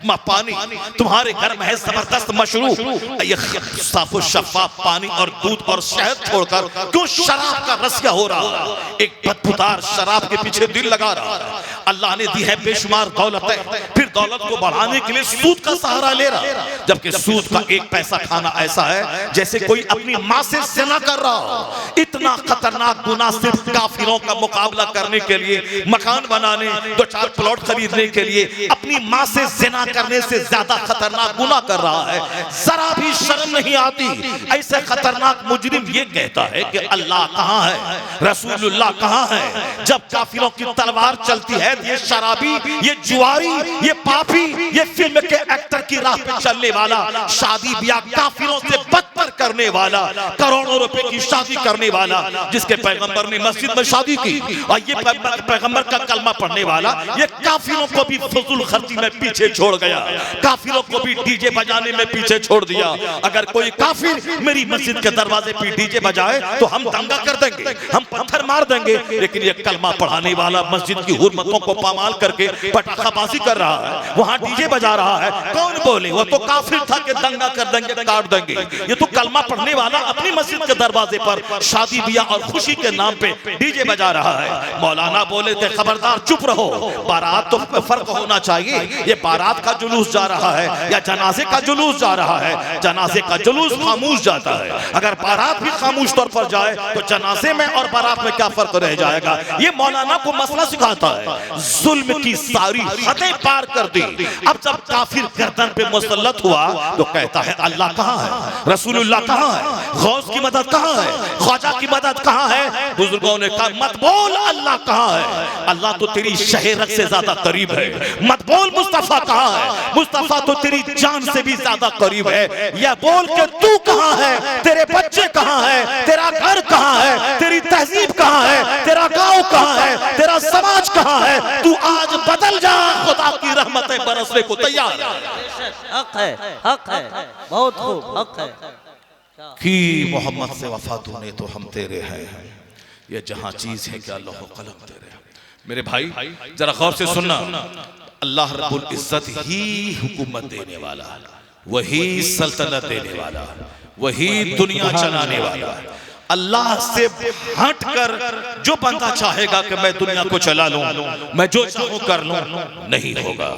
पानी, तुम्हारे घर में है जबरदस्त मशरूब, ये साफो शफाफ पानी और दूध और शहद छोड़कर क्यों शराब का रसिया हो रहा है? एक बदबूदार शराब के पीछे दिल लगा रहा है। अल्लाह ने दी है बेशुमार दौलत है, फिर दौलत को बढ़ाने के लिए सूद का सहारा ले रहा है, जबकि सूद का 1 पैसा खाना ऐसा है जैसे कोई अपनी माँ से ज़िना कर रहा हो। इतना खतरनाक गुनाह सिर्फ काफिरों का मुकाबला करने के लिए, मकान बनाने, 2-4 प्लॉट खरीदने के लिए अपनी माँ से ज़िना करने से ज्यादा खतरनाक गुनाह कर रहा है। जरा भी शर्म नहीं आती। ऐसे खतरनाक मुजरिम ये कहता है कि अल्लाह कहां है, रसूलुल्लाह कहां है। जब काफिरों की तलवार चलती है, ये शराबी, ये जुआरी, ये पापी, ये फिल्म के एक्टर की राह पे चलने वाला, शादी ब्याह काफिरों से बदतर करने वाला, करोड़ों रुपए की शादी करने वाला, जिसके पैगंबर ने मस्जिद में शादी की, और ये पैगंबर का कलमा पढ़ने वाला, ये काफिरों को भी फजूल खर्ची में पीछे छोड़ गया, काफिरों को भी डीजे बजाने में पीछे छोड़ दिया। अगर कोई काफिर मेरी मस्जिद के दरवाजे पे डीजे बजाए तो हम दंगा कर देंगे, हम पत्थर मार देंगे। लेकिन ये कलमा पढ़ाने वाला मस्जिद की हुर्मतों को पामाल करके पटाखाबाजी कर रहा है, वहां डीजे बजा रहा है, कौन बोले? वो तो काफिर था कि दंगा कर देंगे, काट देंगे। ये तो कलमा पढ़ने वाला अपनी मस्जिद के दरवाजे पर शादी ब्याह और खुशी के नाम पे डीजे बजा रहा है। मौलाना बोले थे खबरदार चुप रहो, बारात तो फर्क होना चाहिए। ये बारात का जुलूस जा रहा है या जनाजे का जुलूस जा रहा है? जनाजे का जुलूस खामोश जाता है, अगर बारात भी खामोश तौर पर जाए तो जनाजे में और बारात में क्या फर्क रह जाएगा? ये मौलाना को मसला सिखाता है। जुल्म की सारी हदें पार कर दी। अब जब काफिर गर्दन पे मुसल्लत हुआ तो कहता है अल्लाह कहाँ है, रसूलुल्लाह कहाँ है, गौस की मदद कहाँ है, ख्वाजा की मदद कहाँ है? बुजुर्गों ने कहा मत बोल अल्लाह कहाँ है, अल्लाह तो तेरी शहरत से ज्यादा करीब है। मत बोल मुस्तफा कहाँ है, मुस्तफा तो तेरी जान से भी ज्यादा करीब है। या बोल के तू कहाँ है, तेरे बच्चे कहाँ है, तेरा घर कहाँ है, तेरी तहजीब कहाँ है, तेरा गांव कहाँ है, तेरा समाज कहाँ है? तू आज बदल जा, खुदा की रहमतें बरसने को तैयार है। हक है, हक है, बहुत खूब, हक है कि मोहम्मद से वफा तूने तो हम तेरे हैं, ये जहां चीज है कि अल्लाह कलम तेरे। मेरे भाई जरा गौर से सुनना, अल्लाह रब्बुल इज्जत ही हुकूमत देने वाला, वही सल्तनत देने वाला, वही दुनिया चलाने वाला। अल्लाह से हटकर जो बंदा चाहेगा कि मैं दुनिया को चला लूं, मैं जो चाहूं कर लूं, नहीं होगा।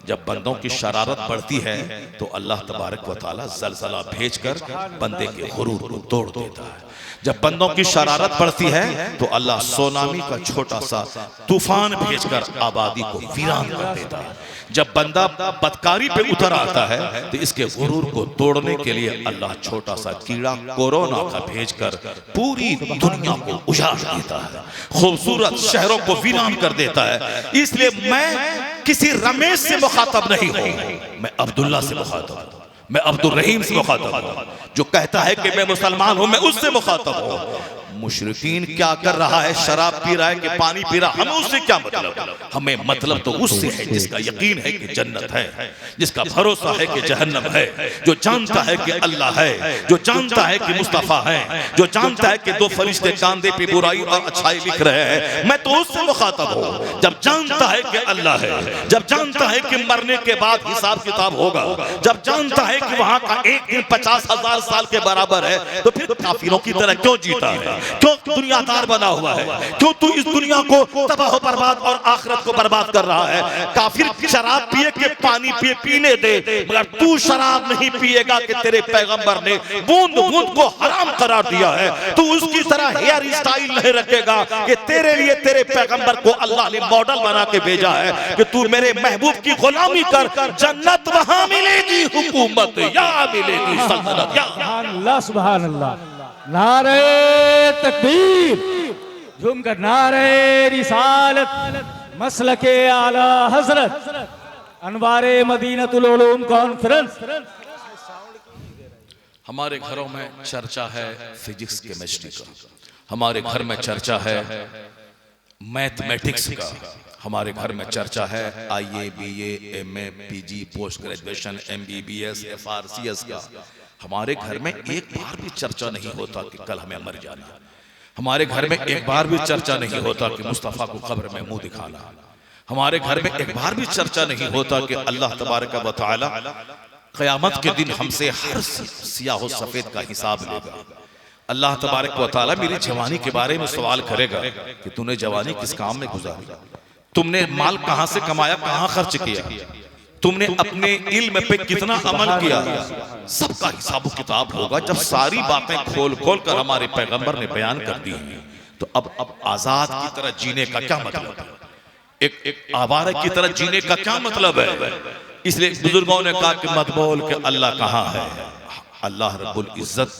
जब बंदों की शरारत बढ़ती है तो अल्लाह तबारक व तआला ज़लज़ला भेजकर बंदे के गुरूर को तोड़ देता है। जब बंदों की शरारत बढ़ती है तो अल्लाह सोनामी का छोटा सा तूफान भेजकर आबादी को वीरान कर देता है। जब बंदा बदकारी पे उतर आता है तो इसके गुरूर को तोड़ने के लिए अल्लाह छोटा सा कीड़ा कोरोना का भेजकर पूरी दुनिया को उजाड़ देता है, खूबसूरत शहरों को वीरान कर देता है। इसलिए मैं किसी रमेश से मुखातब नहीं हूं, मैं अब्दुल्ला से मुखातब हूं, मैं अब्दुल रहीम से मुखातब हूं। जो कहता है कि मैं मुसलमान हूं, मैं उससे मुखातब हूं। मुशरिकीन क्या कर रहा है, शराब पी रहा है कि पानी पी रहा, हमें उससे क्या मतलब? हमें मतलब तो उससे है जिसका यकीन है कि जन्नत है, जिसका भरोसा है कि जहन्नम है, जो जानता है कि अल्लाह है, जो जानता है कि मुस्तफा है, जो जानता है कि दो फरिश्ते कांधे पे बुराई और अच्छाई लिख रहे हैं। मैं तो उससे मुखातब हूं। जब जानता है कि अल्लाह है, जब जानता है कि मरने के बाद हिसाब किताब होगा, जब जानता है कि वहां का एक दिन 50,000 साल के बराबर है, तो फिर काफिरों की तरह क्यों जीता है? क्यों दुनियादार बना हुआ है? क्यों तू इस दुनिया को तबाह बर्बाद और आखिरत को बर्बाद कर रहा है? काफिर शराब पिए के पानी पिए पीने दे, मगर तू शराब नहीं पिएगा कि तेरे पैगंबर ने बूंद बूंद को हराम करार दिया है। तू उसकी तरह हेयर स्टाइल नहीं रखेगा कि तेरे लिए तेरे पैगंबर को अल्लाह ने मॉडल बना के भेजा है कि तू मेरे महबूब की गुलामी कर, जन्नत वहां मिलेगी, हुकूमत या मिलेगी, सल्तनत या। अल्लाह सुभान अल्लाह। नारे तकबीर, झूमकर नारे रिसालत, मसलके आला हजरत, अनवारे मदीनतुल उलूम कॉन्फ्रेंस। हमारे घरों में चर्चा है फिजिक्स केमिस्ट्री का, हमारे घर में चर्चा है मैथमेटिक्स का, हमारे घर में चर्चा है IA BA MA PG post graduation MBBS FRCS का। हमारे घर में एक बार भी चर्चा नहीं होता कि कल हमें मर जाना। हमारे घर में एक बार भी चर्चा नहीं होता कि मुस्तफा को कब्र में मुंह दिखाना। हमारे घर में एक बार भी चर्चा नहीं होता कि अल्लाह तबारक व तआला क़यामत के दिन हमसे हर सियाह सफेद का हिसाब लेगा। अल्लाह तबारक व तआला मेरी जवानी के बारे में सवाल करेगा कि तूने जवानी किस काम में गुजारी, तुमने माल कहां से कमाया, कहां खर्च किया, तुमने अपने इल्म पे कितना अमल किया। सबका हिसाब किताब होगा। जब सारी बातें खोल खोल कर हमारे पैगंबर ने बयान कर दी हैं तो अब आजाद की तरह जीने का क्या मतलब है, एक आवारा की तरह जीने का क्या मतलब है? इसलिए बुजुर्गों ने कहा कि मत बोल के अल्लाह कहाँ है। अल्लाह रब्बुल इज्जत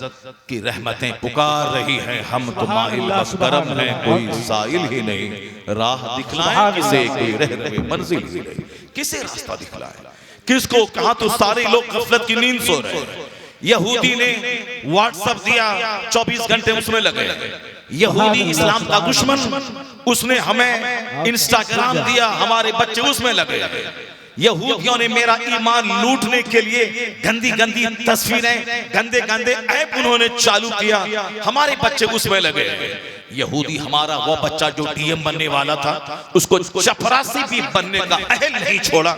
की रहमतें पुकार रही हैं, हम तो माहिल करम हैं, कोई साइल ही नहीं, राह दिखलाएं किसे, कोई रहने मंजिल ही नहीं, किसे रास्ता दिखलाएं, किसको? कहा तो सारे लोग गफलत की नींद सो रहे हैं। यहूदी ने व्हाट्सएप दिया, 24 घंटे उसमें लगे। यहूदी इस्लाम का दुश्मन, उसने हमें इंस्टाग्राम दिया, हमारे बच्चे उसमें लगे। यहूदियों ने मेरा ईमान लूटने के लिए गंदी गंदी तस्वीरें, गंदे गंदे ऐप उन्होंने चालू किया, हमारे बच्चे उसमें लगे। यहूदी हमारा वो बच्चा जो डीएम बनने वाला था, उसको चपरासी भी बनने का अहल नहीं छोड़ा।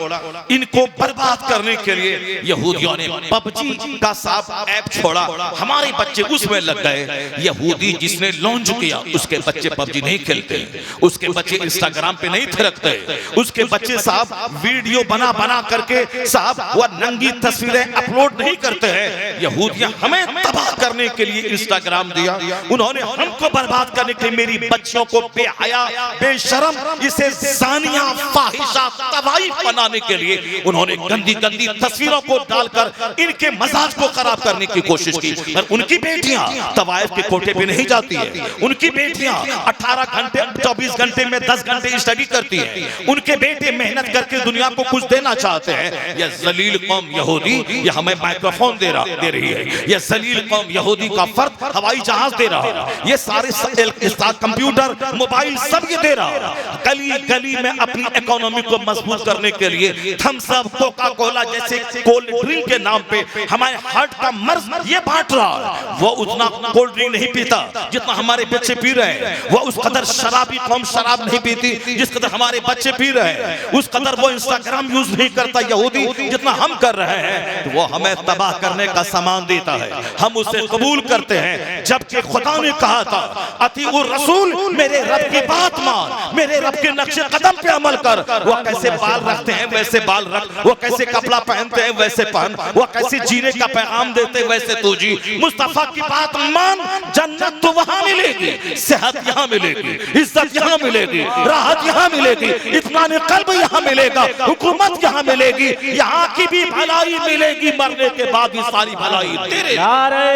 इनको बर्बाद करने के लिए यहूदियों ने पबजी का साफ ऐप छोड़ा, हमारे बच्चे उसमें लग गए। यहूदी जिसने लॉन्च किया उसके बच्चे पबजी नहीं खेलते, उसके बच्चे इंस्टाग्राम पे नहीं थिरकते, उसके बच्चे साहब वीडियो बना बना करके साहब वो नंगी तस्वीरें अपलोड नहीं करते हैं। यहूदियां हमें तबाह करने के लिए इंस्टाग्राम दिया, उन्होंने हमको बर्बाद करने के लिए मेरी बच्चियों को बेहया बेशरम इसे ज़ानिया फाहिशा तबाही बनाने के लिए उन्होंने गंदी गंदी तस्वीरों को डालकर इनके मजाज को खराब करने की कोशिश की। और उनकी बेटियां तवाइफ के कोटे पे नहीं जाती है, उनकी बेटियां 18 घंटे 24 घंटे में 10 घंटे स्टडी करती है, उनके बेटे मेहनत करके दुनिया को कुछ देना चाहते हैं। यह जलील कौम यहूदी ये हमें माइक्रोफोन दे रही है, यह जलील कौम यहूदी का फर्द हवाई जहाज दे रहा है, ये सारे कंप्यूटर मोबाइल सब ये दे रहा है। गली गली में अपनी इकोनॉमी को मजबूत करने के लिए थम्स अप कोका कोला जैसे कोल्ड ड्रिंक के नाम पे हमारे हार्ट का मर्ज ये बांट रहा है। वो उतना कोल्ड ड्रिंक नहीं पीता जितना हमारे बच्चे पी रहे हैं, वो उस कदर शराबी कौम शराब नहीं पीती जिस कदर हमारे बच्चे पी रहे हैं, उस कदर वो इंस्टाग्राम यूज नहीं करता यहूदी जितना हम कर रहे हैं। तो वो हमें तबाह करने का सामान देता है, हम उसे कबूल करते हैं, जबकि खुदा ने कहा था अतीउर रसूल, मेरे रब की बात मान, मेरे रब के नक्शे कदम पे अमल कर। वो कैसे बाल रखते हैं वैसे बाल रख, वो कैसे कपड़ा पहनते हैं वैसे पहन, वो कैसे जीने का पैगाम देते हैं वैसे तू जी। मुस्तफा की बात मान, जन्नत तो वहां मिलेगी, सेहत यहाँ मिलेगी, इज्जत यहाँ मिलेगी, राहत यहाँ मिलेगी, इत्मीनान कल्ब यहाँ मिलेगा, हुकूमत यहाँ मिलेगी, यहाँ की भी भलाई मिलेगी, मरने के बाद भी सारी भलाई तेरे। नारे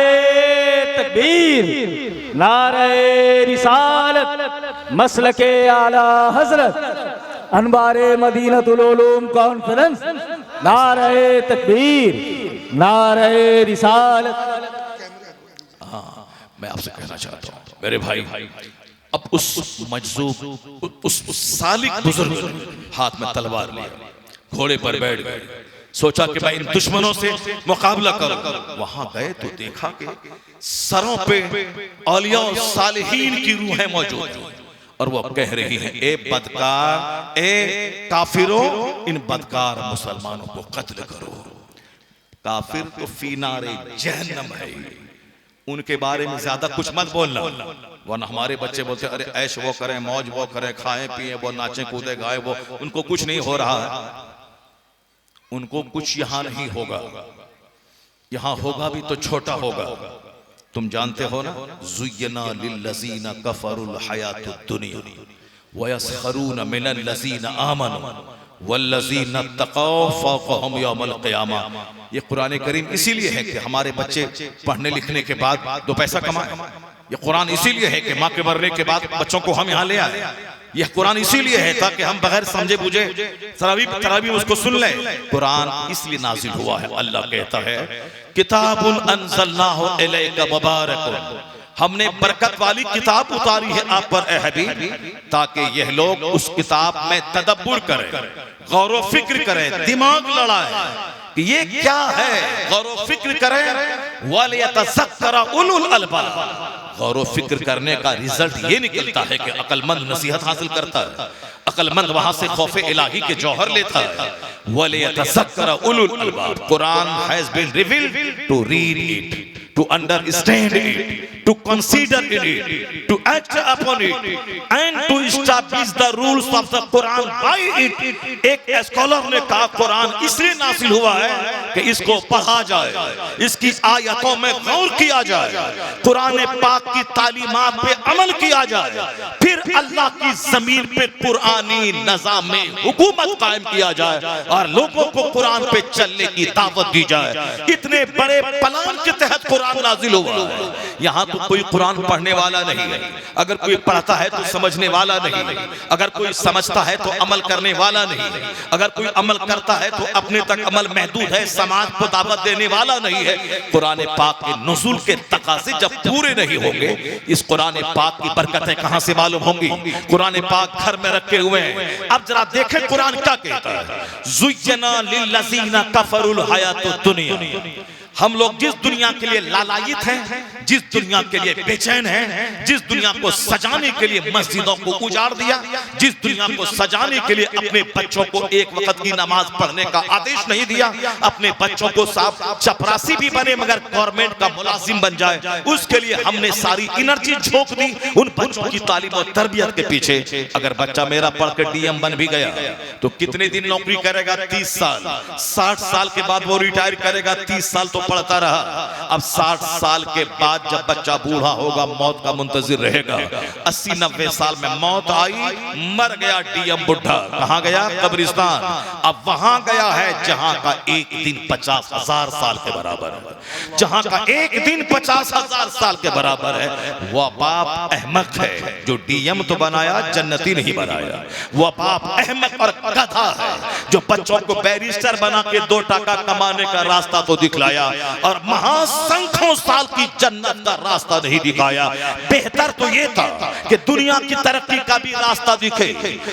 तकबीर, नारे रिसालत, मसलके आला हजरत, अनवारे मदीनतुल उलूम कॉन्फ्रेंस, नारे तकबीर, नारे रिसालत। मैं आपसे कहना चाहता हूँ मेरे भाई, अब उस मजजूब उस सालिक बुजुर्ग हाथ में तलवार लिया, घोड़े पर बैठ गए, सोचा कि भाई इन दुश्मनों से मुकाबला करो। वहां गए तो देखा कि सरों पे औलिया और सालिहीन की रूहें मौजूद और वो कह रही हैं, ए बदकार, ए काफिरों, इन बदकार मुसलमानों को कत्ल करो। काफिर तो फीनारे जहन्नम है, उनके बारे में ज्यादा कुछ मत बोलना, वरना हमारे बच्चे बोलते अरे ऐश वो करें, मौज वो करें, खाएं पिए, वो नाचे कूदे गाए, वो उनको कुछ नहीं हो रहा है, उनको कुछ यहां नहीं होगा, यहां होगा भी तो छोटा होगा। तुम जानते हो ना, ज़ुय्यना लिल्लज़ीना कफ़रुल हयातुद दुनिया व यस्खरून मिनल लज़ीना आमनू वल्लज़ीना तक़ौ फ़ौक़हुम यौमल क़ियामा। ये कुरान करीम इसीलिए है कि हमारे बच्चे पढ़ने लिखने के बाद दो पैसा कमाएं। ये कुरान इसीलिए है कि माँ के मरने के बाद बच्चों को हम यहाँ ले आए। यह कुरान इसीलिए है ताकि हम बगैर समझे बुझे तरावी उसको सुन लें। कुरान इसलिए नाजिल हुआ है, अल्लाह कहता है किताबुन अंज़लनाहु इलैका मुबारकुन, हमने बरकत वाली किताब उतारी है आप पर ए हबीब, ताकि यह लोग उस किताब में तदब्बुर करें, गौर व फिक्र करें, दिमाग लड़ाएं कि ये क्या है, गौर व फिक्र करें। वलियतज़क्कर उलुल अलबाब, गौर व फिक्र करने का रिजल्ट ये निकलता है कि अक्लमंद नसीहत हासिल करता है, अक्लमंद वहां से खौफे इलाही के जौहर लेता है। वलियतज़क्कर उलुल अलबाब, Quran has been revealed to read it, to understand it, to consider it, to act upon it, and to establish the rules of the Quran by it। एक स्कॉलर ने कहा कुरान इसलिए नासिल हुआ है कि इसको पढ़ा जाए, इसकी आयतों में गौर किया जाए, कुरान पाक की तालीमात पे अमल किया जाए, फिर अल्लाह की जमीन पे कुरानी निज़ाम में हुकूमत कायम किया जाए और लोगों को कुरान पे चलने की दावत दी जाए। इतने बड़े प्लान के तहत कुरान कुरान नाजिल हुआ है। यहाँ तो कोई कुरान पढ़ने वाला नहीं है, अगर कोई पढ़ता है तो समझने वाला नहीं है, अगर कोई समझता है तो अमल करने वाला नहीं है, अगर कोई अमल करता है तो अपने तक अमल महदूद है, समाज को दावत देने वाला नहीं है। कुरान पाक के नुज़ूल के तकाज़े जब पूरे नहीं होंगे, इस कुरान पाक की बरकतें कहां से मालूम होंगी? कुरान पाक घर में रखे हुए हैं। अब जरा देखें कुरान क्या कहता है, ज़ुय्यना लिल्लज़ीना कफ़रुल हयातुद दुनिया। हम लोग जिस दुनिया के लिए लालायित हैं, जिस दुनिया के लिए बेचैन हैं, जिस दुनिया को सजाने के लिए मस्जिदों को उजाड़ दिया, जिस दुनिया को सजाने के लिए अपने बच्चों को एक वक्त की नमाज पढ़ने का आदेश नहीं दिया, अपने बच्चों को साफ चपरासी भी बने मगर गवर्नमेंट का मुलाजिम बन जाए, उसके लिए हमने सारी एनर्जी झोंक दी उन बच्चों की तालीम और तरबियत के पीछे। अगर बच्चा मेरा पढ़ के डीएम बन भी गया तो कितने दिन नौकरी करेगा? 30 साल। 60 साल के बाद वो रिटायर करेगा, 30 साल तो पढ़ता रहा। अब 60 साल के बाद जब बच्चा बूढ़ा होगा, मौत का मुंतजिर रहेगा। 80-90 साल में मौत आई, मर गया डीएम बुढ़ा, कहां गया? कब्रिस्तान। अब वहां गया है जहां का एक दिन 50,000 साल के बराबर है, जहां का एक दिन 50,000 साल के बराबर है। वह बाप अहमक है जो डीएम तो बनाया, जन्नती नहीं बनाया। वह बाप अहमक और गधा है जो बच्चों को बैरिस्टर बना के 2 टका कमाने का रास्ता तो दिखलाया और महासंख्यों साल की जन्नत का रास्ता नहीं दिखाया। बेहतर तो ये था कि दुनिया की तरक्की का भी रास्ता दिखे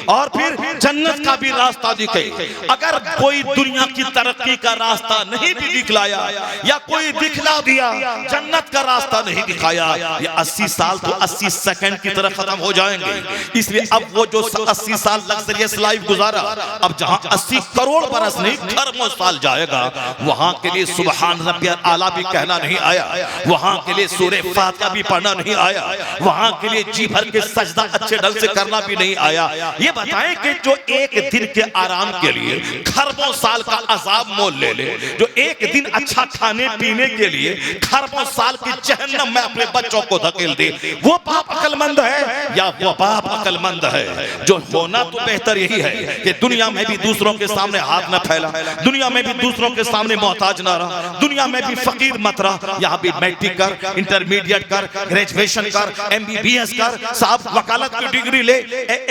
और फिर जन्नत का भी रास्ता दिखे। अगर कोई दुनिया की तरक्की का रास्ता नहीं भी दिखलाया या कोई दिखला दिया, जन्नत का रास्ता नहीं दिखाया, ये 80 साल तो 80 सेकंड की तरह खत्म हो जाएंगे। इसलिए अब वो जो 80 साल लग्जरियस लाइफ गुजारा, अब जहां 80 करोड़ बरस नहीं खरबों साल जाएगा, वहां के लिए सुबहान रब्बियल आला भी कहना नहीं आया, वहां के लिए सूरे फातिहा भी पढ़ना नहीं आया, वहां के लिए जी भर के सजदा अच्छे ढंग से करना भी नहीं आया। ये बताएं कि जो एक दिन के आराम के लिए खरबों साल का अजाब मोल ले ले, जो एक दिन अच्छा खाने पीने के लिए खरबों साल की जहन्नम में अपने बच्चों को धकेल दे, वो बाप अक्लमंद है या वो बाप अक्लमंद है? जो होना तो बेहतर यही है कि दुनिया में भी दूसरों के सामने हाथ न फैला, दुनिया में भी दूसरों के सामने मोहताज न रहा, दुनिया में भी फकीर मत रहा। यहाँ भी मैट्रिक कर, इंटरमीडिएट कर, ग्रेजुएशन कर, MBBS कर, साहब वकालत की डिग्री ले,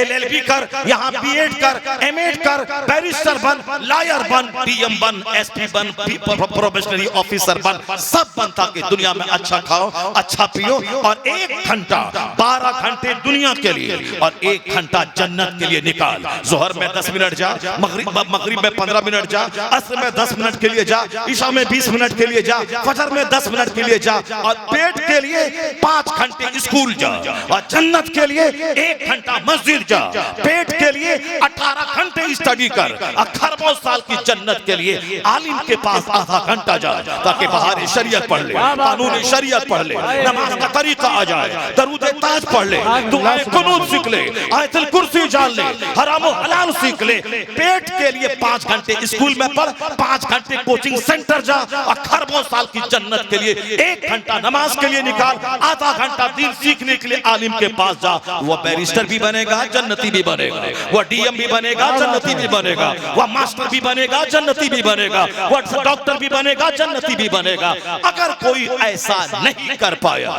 LLB कर, यहाँ BEd कर, MAd कर, बैरिस्टर बन, लॉयर बन, DM बन, SP बन, प्रोबेशनरी ऑफिसर बन, सब बनता कि दुनिया में अच्छा खाओ, अच्छा पियो और 1 घंटा 12 घंटे दुनिया के लिए और 1 घंटा जन्नत के लिए निकाल। जोहर में 10 मिनट जा, मगरिब में 15 मिनट जा, असर में 10 मिनट के लिए जा, ईशा में 20 मिनट के लिए जा, फजर में 10 मिनट के लिए जा और पेट के लिए 5 घंटे स्कूल जा और जन्नत के लिए 1 घंटा मस्जिद जा। पेट के लिए 18 घंटे स्टडी कर और खरबों साल की जन्नत के लिए आलिम के पास आधा घंटा जा, ताकि बाहर शरीयत पढ़ ले, कानून शरीयत पढ़ ले, नमाज का तरीका आ जाए, दरूद ताज पढ़ ले, दुआए कुनूत सीख ले, आयतुल कुर्सी जान ले, हराम और हलाल सीख ले। पेट के लिए 5 घंटे स्कूल में पढ़, 5 घंटे कोचिंग सेंटर जा और खरबों साल की जन्नत के लिए 1 घंटा नमाज के लिए निकाल, आधा घंटा दीन सीखने के लिए आलिम के पास जा। वो बैरिस्टर भी बनेगा, जन्नती भी बनेगा, वो DM भी बनेगा, जन्नती भी बनेगा, वो मास्टर भी बनेगा, जन्नती भी बनेगा, वो डॉक्टर भी बनेगा, जन्नती भी बनेगा। अगर कोई ऐसा नहीं कर पाया,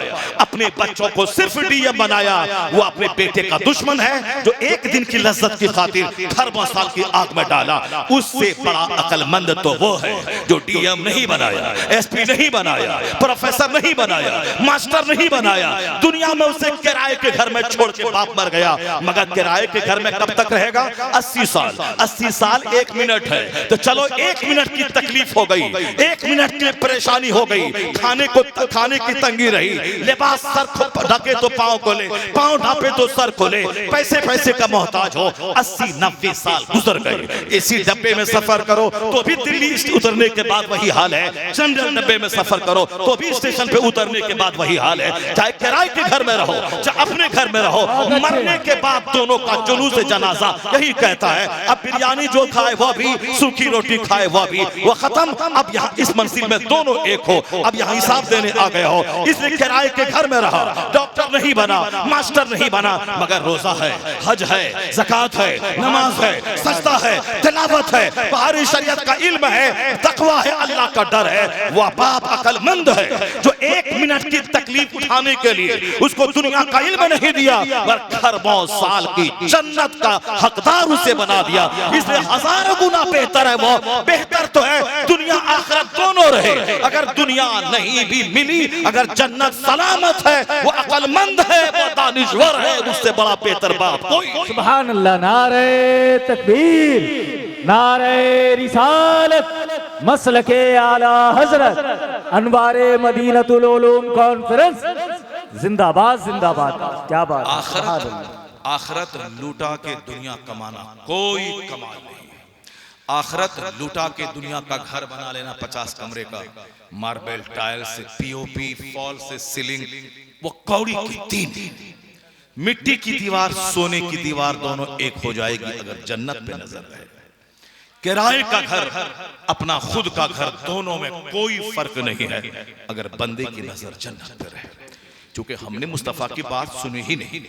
अपने बच्चों को सिर्फ DM बनाया, वो अपने बेटे का दुश्मन है जो एक दिन की लज्जत की खातिर खरबों साल की आग में डाला। उससे बड़ा अक्लमंद तो वो है जो DM नहीं बनाया, SP नहीं बनाया, प्रोफेसर नहीं बनाया, मास्टर नहीं बनाया, दुनिया में उसे किराए के घर में छोड़ के बाप मर गया। मगर किराए के घर में कब तक रहेगा? 80 साल। 80 साल 1 मिनट है, तो चलो 1 मिनट की तकलीफ हो गई, 1 मिनट की परेशानी हो गई, खाने की तंगी रही, लिबास सर ढके तो पाँव खोले, पाँव ढापे तो सर खोले, पैसे का मोहताज हो। 80-90 साल गुजर गए। इसी डब्बे में सफर करो तो भी दिल्ली उतरने के बाद वही हाल है, जनरल डब्बे में सफर करो तो भी स्टेशन पे उतरने के बाद वही हाल है। चाहे किराए के घर में रहो, चाहे अपने घर में रहो, मरने के बाद दोनों का जुलूस जनाजा यही कहता है। अब बिरयानी जो खाए वो भी, सूखी रोटी खाए वो भी, वो खत्म। अब यहाँ इस मंजिल में दोनों एक हो। अब यहाँ हिसाब देने आ गए हो, इसलिए किराए के घर में रहा, डॉक्टर नहीं बना, मास्टर नहीं बना, मगर रोजा है, हज है, ज़कात है, नमाज है, सजदा है, तिलावत है, बाहरी शरीयत का इल्म है, तकवा है, अल्लाह का डर है। वह बाप अकलमंद है जो 1 मिनट की तकलीफ उठाने के लिए उसको दुनिया का इल्म नहीं दिया, पर खरबों साल की जन्नत का हकदार उसे बना दिया। इसलिए हजारों गुना बेहतर है, वो बेहतर तो है दुनिया आखिरत दोनों रहे। अगर दुनिया नहीं भी मिली, अगर जन्नत सलामत है, वो अकलमंद है, वो दानिश्वर है, उससे बड़ा बेहतर बाप कोई। सुभान अल्लाह। नारे तकबीर, नारे रिसालत, मसलके आला हजरत, अनवारे मदीनतुल उलूम कॉन्फ्रेंस जिंदाबाद जिंदाबाद। क्या बात। आखिरत लूटा के दुनिया कमाना कोई कमाल नहीं है। आखिरत लूटा के दुनिया का घर बना लेना 50 कमरे का, मार्बल टाइल से, पीओपी, फॉल से सीलिंग, वो कौड़ी की 3 मिट्टी की दीवार, सोने की दीवार, दोनों एक हो जाएगी अगर जन्नत पे नजर रहे। किराए का घर, अपना खुद का घर, दोनों में कोई फर्क नहीं है अगर बंदे की नजर जन्नत पे रहे। क्योंकि हमने मुस्तफा की बात सुनी ही नहीं,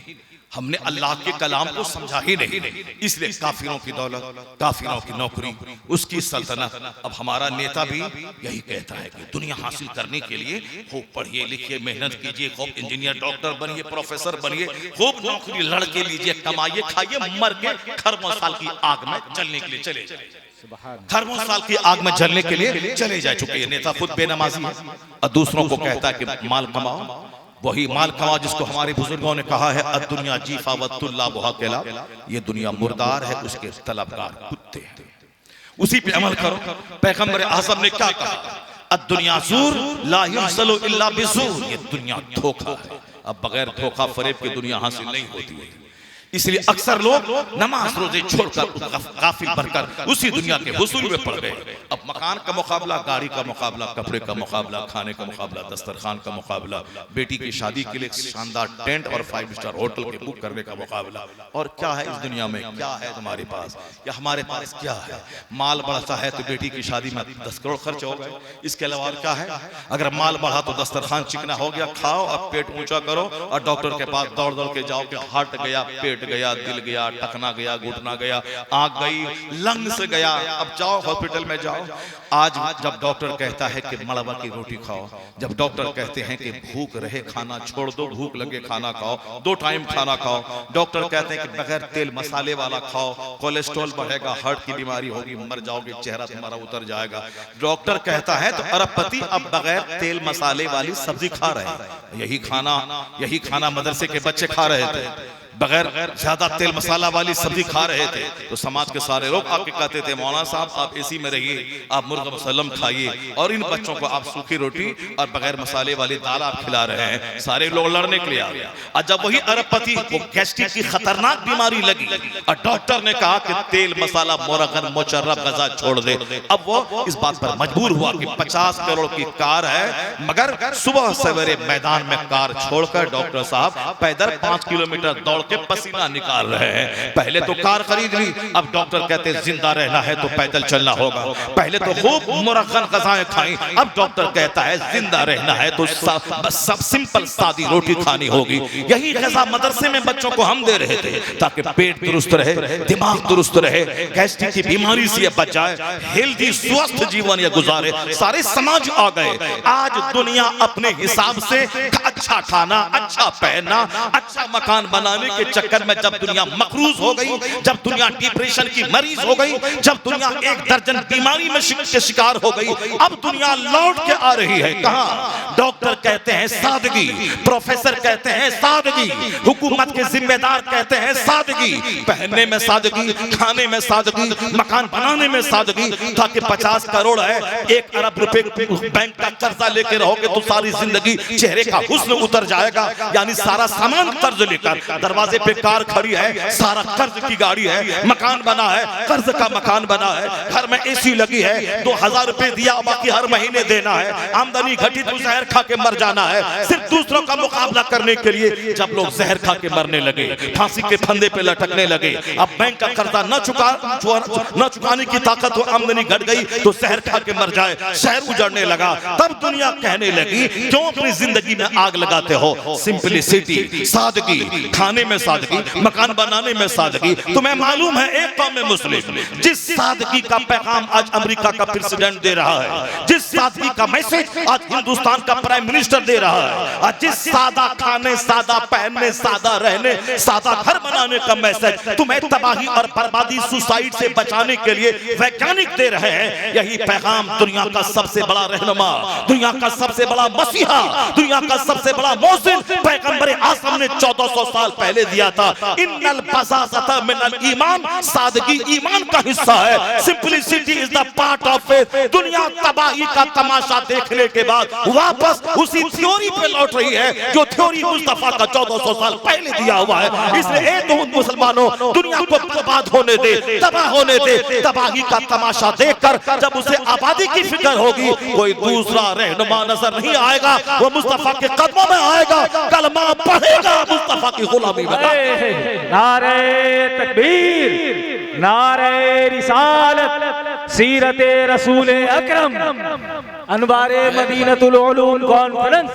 हमने अल्लाह के कलाम को समझा ही नहीं, इसलिए काफिरों की दौलत, काफिरों की नौकरी, उसकी सल्तनत। अब हमारा नेता भी यही कहता है कि दुनिया हासिल करने के लिए खूब पढ़िए लिखिए, मेहनत कीजिए, खूब इंजीनियर, डॉक्टर बनिए, प्रोफेसर बनिए, खूब नौकरी लड़के लीजिए, कमाइए, खाइए, मर के खरबों साल की आग में जलने के लिए चले जाए, खरबों साल की आग में जलने के लिए चले जाए। चुके ये नेता खुद बेनमाजी है और दूसरों को कहता है कि माल कमाओ, वही माल कमाओ जिसको हमारे बुजुर्गों ने कहा है अद्दुनिया जीफा वत्तुल्ला बुहाकेला, ये दुनिया मुर्दार है, उसके तलबगार कुत्ते हैं, उसी पे अमल करो। पैगंबर आज़म ने क्या कहा, अद्दुनिया ज़ूर ला युज़लु इल्ला बिज़ूर, ये दुनिया धोखा है, अब बगैर धोखा फरेब की दुनिया हासिल नहीं होती है। इसलिए अक्सर लोग नमाज रोजे छोड़कर गाफिल बनकर उसी दुनिया के हुसूल में पड़ गए। अब मकान का मुकाबला, गाड़ी का मुकाबला, कपड़े का मुकाबला, खाने का मुकाबला, दस्तरखान का मुकाबला, बेटी की शादी के लिए शानदार टेंट और 5 स्टार होटल के बुक करने का मुकाबला। और क्या है इस दुनिया में, क्या है तुम्हारे पास या हमारे पास क्या है? माल बढ़ता है तो बेटी की शादी में 10 करोड़ खर्च हो गए, इसके अलावा क्या है? अगर माल बढ़ा तो दस्तरखान चिकना हो गया, खाओ अब पेट ऊंचा करो और डॉक्टर के पास दौड़ दौड़ के जाओ कि हार्ट गया, पेट गया, दिल गया, टखना गया, घुटना गया, आंख गई, लंग्स गया, अब जाओ हॉस्पिटल में जाओ। आज जब डॉक्टर कहता है कि मड़वा की रोटी खाओ, जब डॉक्टर कहते हैं कि भूख रहे खाना छोड़ दो, भूख लगे खाना खाओ, 2 टाइम खाना खाओ, डॉक्टर कहते हैं कि बगैर तेल मसाले वाला खाओ, कोलेस्ट्रॉल बढ़ेगा, हार्ट की बीमारी होगी, मर जाओगे, चेहरा तुम्हारा उतर जाएगा। डॉक्टर कहता है तो अरबपति अब बगैर तेल मसाले वाली सब्जी खा रहे हैं। यही खाना मदरसे के बच्चे खा रहे थे, बगैर ज्यादा तेल मसाला वाली सब्जी खा रहे थे। तो समाज के सारे लोग आके कहते थे मौलाना साहब आप एसी में रहिए, आप मुर्गा मुसल्लम खाइए और इन बच्चों को आप सूखी रोटी और बगैर मसाले वाली दाल आप खिला रहे हैं। सारे लोग लड़ने के लिए आ गया। और जब वही अरबपति को गैस्ट्रिक की खतरनाक बीमारी लगी और डॉक्टर ने कहा कि तेल मसाला मुरगन मुचर्रब गजा छोड़ दे, अब वो इस बात पर मजबूर हुआ कि 50 करोड़ की कार है, मगर सुबह सवेरे मैदान में कार छोड़कर डॉक्टर साहब पैदल 5 किलोमीटर दौड़ के पसीना निकाल रहे हैं। पहले तो कार खरीद ली, अब डॉक्टर कहते हैं जिंदा रहना है तो पैदल चलना होगा। पहले तो खूब मुरगन गज़ाएं खाई, अब डॉक्टर कहता है जिंदा रहना है तो सब सिंपल सादी रोटी खानी होगी। यही गज़ा मदरसे में बच्चों को हम दे रहे थे ताकि पेट दुरुस्त रहे, दिमाग दुरुस्त रहे, गैस्ट्रिक की बीमारी से बच जाए, हेल्दी स्वस्थ जीवन ये गुजारे। सारे समाज आ गए। आज दुनिया अपने हिसाब से अच्छा खाना, अच्छा पहनना, अच्छा मकान बनाने के चक्कर में जब दुनिया मकरूज हो गई, जब दुनिया डिप्रेशन की मरीज हो गई, जब दुनिया 1 दर्जन बीमारी में के शिकार हो गई, अब दुनिया लौट के आ रही है। कहां? डॉक्टर कहते हैं सादगी, प्रोफेसर कहते हैं सादगी, हुकूमत के जिम्मेदार कहते हैं सादगी, पहनने में सादगी, खाने में सादगी, मकान बनाने में सादगी, ताकि 50 करोड़ है, 1 अरब रुपए बैंक का कर्जा लेके रहोगे तो सारी जिंदगी चेहरे का हुस्न उतर जाएगा। यानी सारा सामान कर्ज लेकर दरवाजे दरवाजे पे कार खड़ी है, सारा कर्ज की गाड़ी है, मकान बना है, कर्ज का मकान बना है, घर में एसी लगी है, 2000 रुपए दिया, बाकी हर महीने देना है, आमदनी घटी तो जहर खा के मर जाना है, सिर्फ दूसरों का मुकाबला करने के लिए। जब लोग जहर खा के मरने लगे, फांसी के फंदे पे लटकने लगे, अब बैंक का कर्जा न चुकाने की ताकत हो, आमदनी घट गई तो जहर खा के मर जाए, शहर उजड़ने लगा। तब दुनिया कहने लगी क्यों अपनी जिंदगी में आग लगाते हो? सिंपलिसिटी, सादगी, खाने में सादगी, मकान बनाने में सादगी। तुम्हें मालूम है एक कौम मुस्लिम जिस सादगी का पैगाम आज अमेरिका का प्रेसिडेंट दे रहा है, जिस सादगी का मैसेज आज हिंदुस्तान का प्राइम मिनिस्टर दे रहा है, आज जिस सादा खाने, सादा पहनने, सादा रहने, सादा घर बनाने का मैसेज तुम्हें तबाही और बर्बादी, सुसाइड से बचाने के लिए वैज्ञानिक दे रहे हैं, यही पैगाम दुनिया का सबसे बड़ा रहनुमा, दुनिया का सबसे बड़ा मसीहा, दुनिया का सबसे बड़ा मौसिन पैगंबर आज़म ने 1400 साल पहले दिया था। इन्नल बज़ाज़त मिनल ईमान, सादगी ईमान का हिस्सा है। Simplicity is the part of faith. दुनिया तबाही का तमाशा देखने के बाद वापस उसी थ्योरी पे लौट रही है जो थ्योरी मुस्तफा का 1400 साल पहले दिया हुआ है। इसलिए तो मुसलमानों, दुनिया को बर्बाद होने दे, तबाह होने दे। तबाही का तमाशा देखकर जब उसे आबादी की फिक्र होगी, कोई दूसरा रहनुमा नजर नहीं आएगा, वो मुस्तफा के कदमों में आएगा, कलमा पढ़ेगा, मुस्तफा की गुलामी में। नारे तकबीर, नारे रिसालत, सीरते रसूल अकरम, अनवारे मदीनतुल उलूम कॉन्फ्रेंस।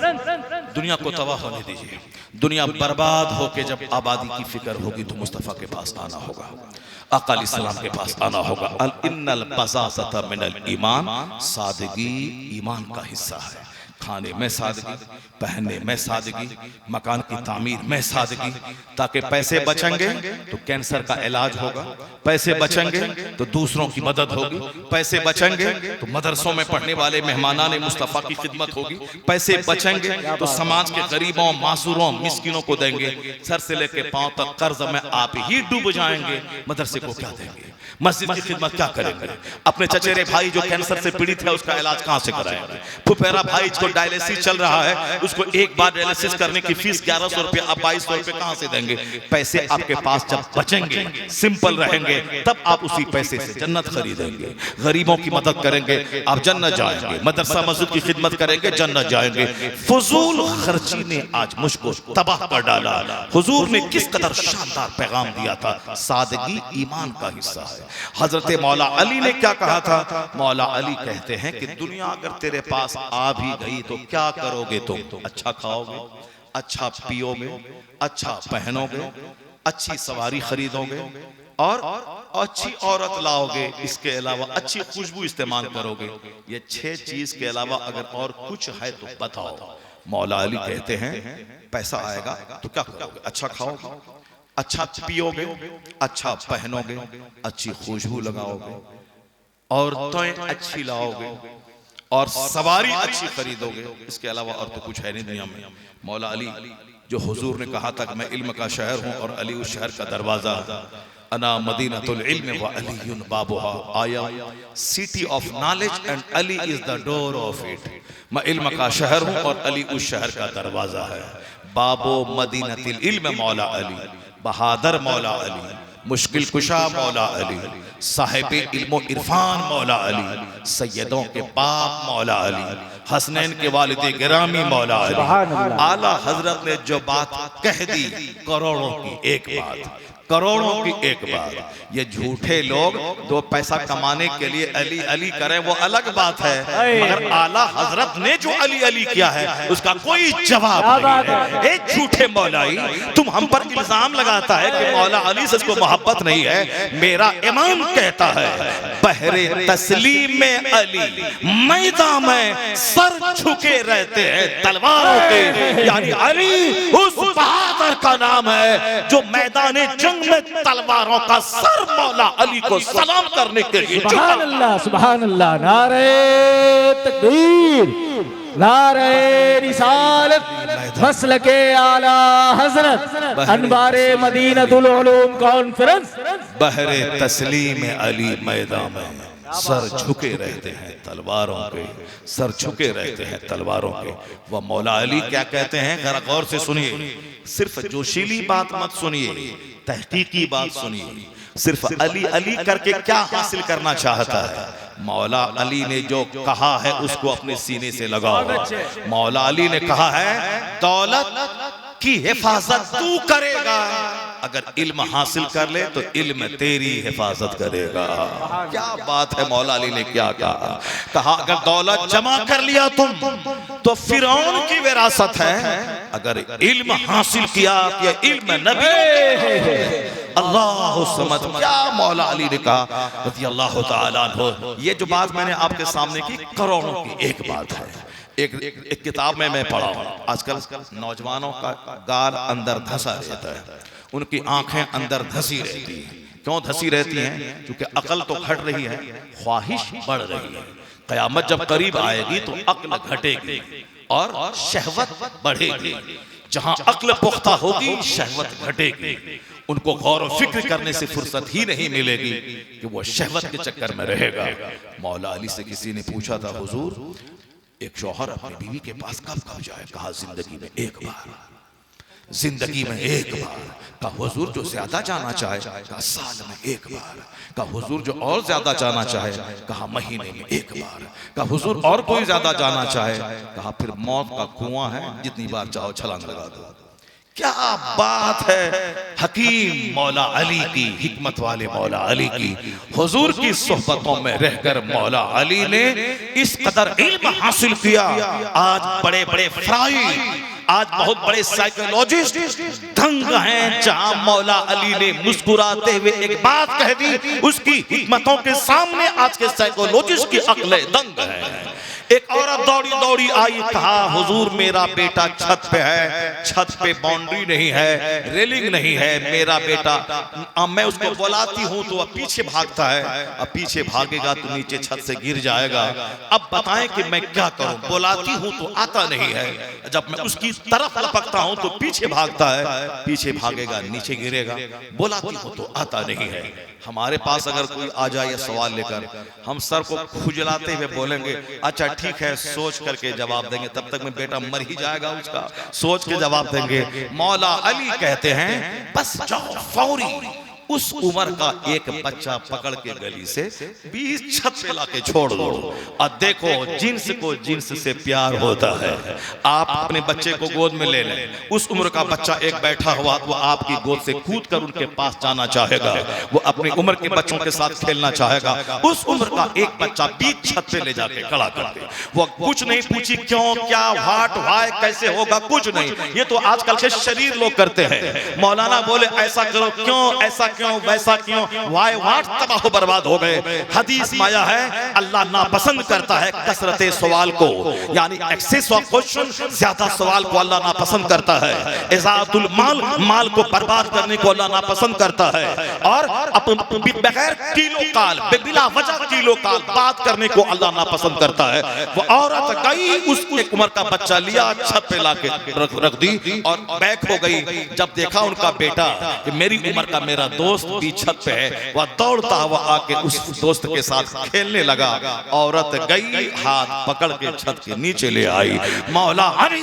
दुनिया को तबाह होने दीजिए। दुनिया बर्बाद होके जब आबादी की फिक्र होगी तो मुस्तफा के पास आना होगा, आका अलैहिस्सलाम के पास आना होगा। अल इन्नल बज़ाज़त मिनल ईमान, सादगी ईमान का हिस्सा है। खाने में सादगी, पहनने में सादगी, मकान की तामीर में सादगी, ताकि पैसे बचेंगे तो कैंसर का इलाज होगा, पैसे बचेंगे तो दूसरों की मदद होगी, पैसे बचेंगे तो मदरसों में पढ़ने वाले मेहमानाने मुस्तफ़ा की खिदमत होगी, पैसे बचेंगे तो समाज के गरीबों, मासूरों, मिस्किनों को देंगे। सर से लेके पांव तक कर्ज में आप ही डूब जाएंगे, मदरसे को क्या देंगे, मस्जिद की खिदमत क्या करेंगे, अपने चचेरे भाई जो कैंसर से पीड़ित है उसका इलाज कहां से कराएंगे, फुफेरा भाई जो डायलिसिस चल रहा है उसको एक बार डायलिसिस करने की फीस 1100 रुपए, अब 2200 रुपए कहां से देंगे? पैसे आपके पास जब बचेंगे, सिंपल रहेंगे, तब आप उसी पैसे से जन्नत खरीदेंगे, गरीबों की मदद करेंगे, आप जन्नत जाएंगे, मदरसा मस्जिद की खिदमत करेंगे, जन्नत जाएंगे। फजूल खर्ची ने आज मुझको तबाह कर डाला। हुजूर ने किस कदर शानदार पैगाम दिया था, सादगी ईमान का हिस्सा है। हजरत मौला अली ने क्या कहा था? मौला अली कहते हैं कि दुनिया अगर तेरे पास आ भी गई तो क्या करोगे तुम? अच्छा खाओगे, अच्छा पियोगे, अच्छा पहनोगे, अच्छी सवारी खरीदोगे और अच्छी औरत लाओगे, इसके अलावा अच्छी खुशबू इस्तेमाल करोगे। ये 6 चीज के अलावा अगर और कुछ है तो बताओ। मौला अली कहते हैं पैसा आएगा तो क्या करोगे? अच्छा खाओगे, अच्छा पियोगे, अच्छा पहनोगे, अच्छी खुशबू लगाओगे, औरतें अच्छी लाओगे और सवारी अच्छी खरीदोगे, इसके अलावा और तो कुछ है नहीं दुनिया में। मौला अली जो हुजूर ने कहा था कि मैं इल्म का शहर हूं और अली उस शहर का दरवाजा, अना मदीनतुल इल्म व अलीयुन बाबुहा, आया city of knowledge and Ali is the door of it. मैं इल्म का शहर हूं और अली उस शहर का दरवाजा है। बाबो मदीनतुल इल्म मौला अली, बहादुर मौला अली, मुश्किल कुशा मौला अली, साहिब इल्म इरफान मौला अली, सैयदों के बाप मौला अली, हसनैन के वालिद गिरामी मौला अली। आला हजरत ने जो बात कह दी, करोड़ों की एक बात, करोड़ों की एक बात। ये झूठे लोग 2 पैसा कमाने के लिए अली अली करें वो अलग बात है, मगर आला हजरत ने जो अली अली किया है उसका कोई जवाब नहीं है। एक झूठे मौलाई तुम हम पर इल्जाम लगाता है कि मौला अली से इसको मोहब्बत नहीं है। मेरा इमाम कहता है बहरे तस्लीम में अली मैदान में सर झुके रहते हैं तलवारों के, यानी अली उस बहादुर का नाम है जो मैदान जंग में तलवारों का सर मौला अली को सलाम करने के लिए। सुभान अल्लाह, सुभान अल्लाह। नारे तकबीर, नारे रिसालत, मसलके आला हजरत, अनवारे मदीनतुल उलूम कॉन्फ्रेंस। बहरे तस्लीम अली मैदान में सर झुके रहते हैं तलवारों के, सर झुके रहते हैं तलवारों के। वह मौला अली क्या कहते हैं, जरा गौर से सुनिए। सिर्फ जोशीली बात मत सुनिए, तहकीकी बात सुनिए। सिर्फ अली अली करके क्या हासिल करना चाहता है? मौला अली ने जो कहा है उसको अपने सीने से लगाओ। मौला अली ने कहा है दौलत की हिफाजत तू करेगा, अगर इल्म हासिल कर ले तो इल्म तेरी हिफाजत करेगा। क्या बात है, मौला अली ने क्या कहा? कहा अगर दौलत जमा कर लिया तुम तो फिरौन की विरासत है, अगर इल्म हासिल किया तो इल्म नबी। अल्लाह समझ, क्या मौला अली ने कहा रज़ी अल्लाह तआला अन्हु। ये जो बात मैंने आपके सामने की करोड़ों की एक बात है। एक किताब में मैं पढ़ा हूँ, आजकल नौजवानों का गाल अंदर धंसा रहता है, उनकी आंखें अंदर धंसी रहती हैं। क्यों धंसी रहती हैं? क्योंकि अकल तो घट रही है, ख्वाहिश बढ़ रही है। कयामत जब करीब आएगी तो अक्ल घटेगी और शहवत बढ़ेगी। जहां अक्ल पुख्ता होगी शहवत घटेगी। उनको गौर और फिक्र करने से फुर्सत ही नहीं मिलेगी कि वो शहवत के चक्कर में रहेगा। मौला अली से किसी ने पूछा था, हुजूर एक शौहर अपनी बीवी के पास कब कब जाए? कहा जिंदगी में एक बार, जिंदगी में एक बार। कहा हुजूर जो ज्यादा जाना चाहे? कहा साल में एक बार। कहा हुजूर जो और ज्यादा जाना चाहे? कहा महीने में एक बार। कहा हुजूर और कोई ज्यादा जाना चाहे? कहा फिर मौत का कुआं है, जितनी बार चाहो छलांग लगा दो। क्या बात है, हकीम मौला अली की, हिकमत वाले मौला अली की, हुजूर की सोहबतों में रहकर मौला अली ने इस कदर इल्म हासिल किया। आज बड़े बड़े फ्राई, आज बहुत बड़े साइकोलॉजिस्ट दंग हैं। जहां मौला अली ने मुस्कुराते हुए एक बात कह दी, उसकी हिकमतों के सामने आज के साइकोलॉजिस्ट की अक्लें दंग है। एक औरत दौड़ी दौड़ी आई, कहा हुजूर मेरा बेटा छत पे है, छत पे बाउंड्री नहीं है, रेलिंग नहीं है, मेरा बेटा, मैं उसको बुलाती हूँ तो वह पीछे भागता है, अब पीछे भागेगा तो नीचे छत से गिर जाएगा। अब बताएं कि मैं क्या करूं? बुलाती हूँ तो आता नहीं है, जब मैं उसकी तरफ लपकता हूँ तो पीछे भागता है, पीछे भागेगा नीचे गिरेगा, बुलाती हूँ तो आता नहीं है। हमारे पास अगर कोई आ जाए सवाल लेकर, हम सर को खुजलाते हुए बोलेंगे अच्छा ठीक है, सोच करके जवाब देंगे, तब तक में बेटा मर ही जाएगा उसका, सोच के जवाब देंगे। मौला अली कहते हैं बस जाओ फौरी उस उम्र का एक बच्चा पकड़ के गली से 20 छत पे लाके छोड़ दो और देखो जिन्स को जिन्स से प्यार होता है। आप अपने बच्चे को गोद में ले लें, उस उम्र का बच्चा एक बैठा हुआ वो आपकी गोद से कूद कर उनके पास जाना चाहेगा, वो अपनी उम्र के बच्चों के साथ खेलना चाहेगा। उस उम्र का एक बच्चा 20 छत पे ले जाके खड़ा कर दे, वो कुछ नहीं पूछी क्यों क्या व्हाट व्हाई कैसे होगा, कुछ नहीं। ये तो आजकल के शरीर लोग करते हैं। मौलाना बोले ऐसा करो, क्यों ऐसा क्यों वैसा क्यों, वाई वाट तबाह बर्बाद हो गए। हदीस माया है अल्लाह नापसंद करता है कसरते सवाल को, यानी एक्सेस ऑफ क्वेश्चन, ज्यादा सवाल को अल्लाह नापसंद करता है। इज़ाअतुल माल, माल को बर्बाद करने को अल्लाह नापसंद करता है। और बगैर कीलो काल, बिला वजह कीलो काल बात करने को अल्लाह नापसंद करता है। वो औरत गई, उस एक उम्र का बच्चा लिया, छत पे लाके रख दी और बैक हो गई। जब देखा उनका बेटा कि मेरी उम्र का मेरा दोस्त भी छत पे है, वह दौड़ता हुआ आके उस दोस्त के साथ खेलने लगा। औरत गई, हाथ पकड़ के छत के नीचे ले आई। मौला अली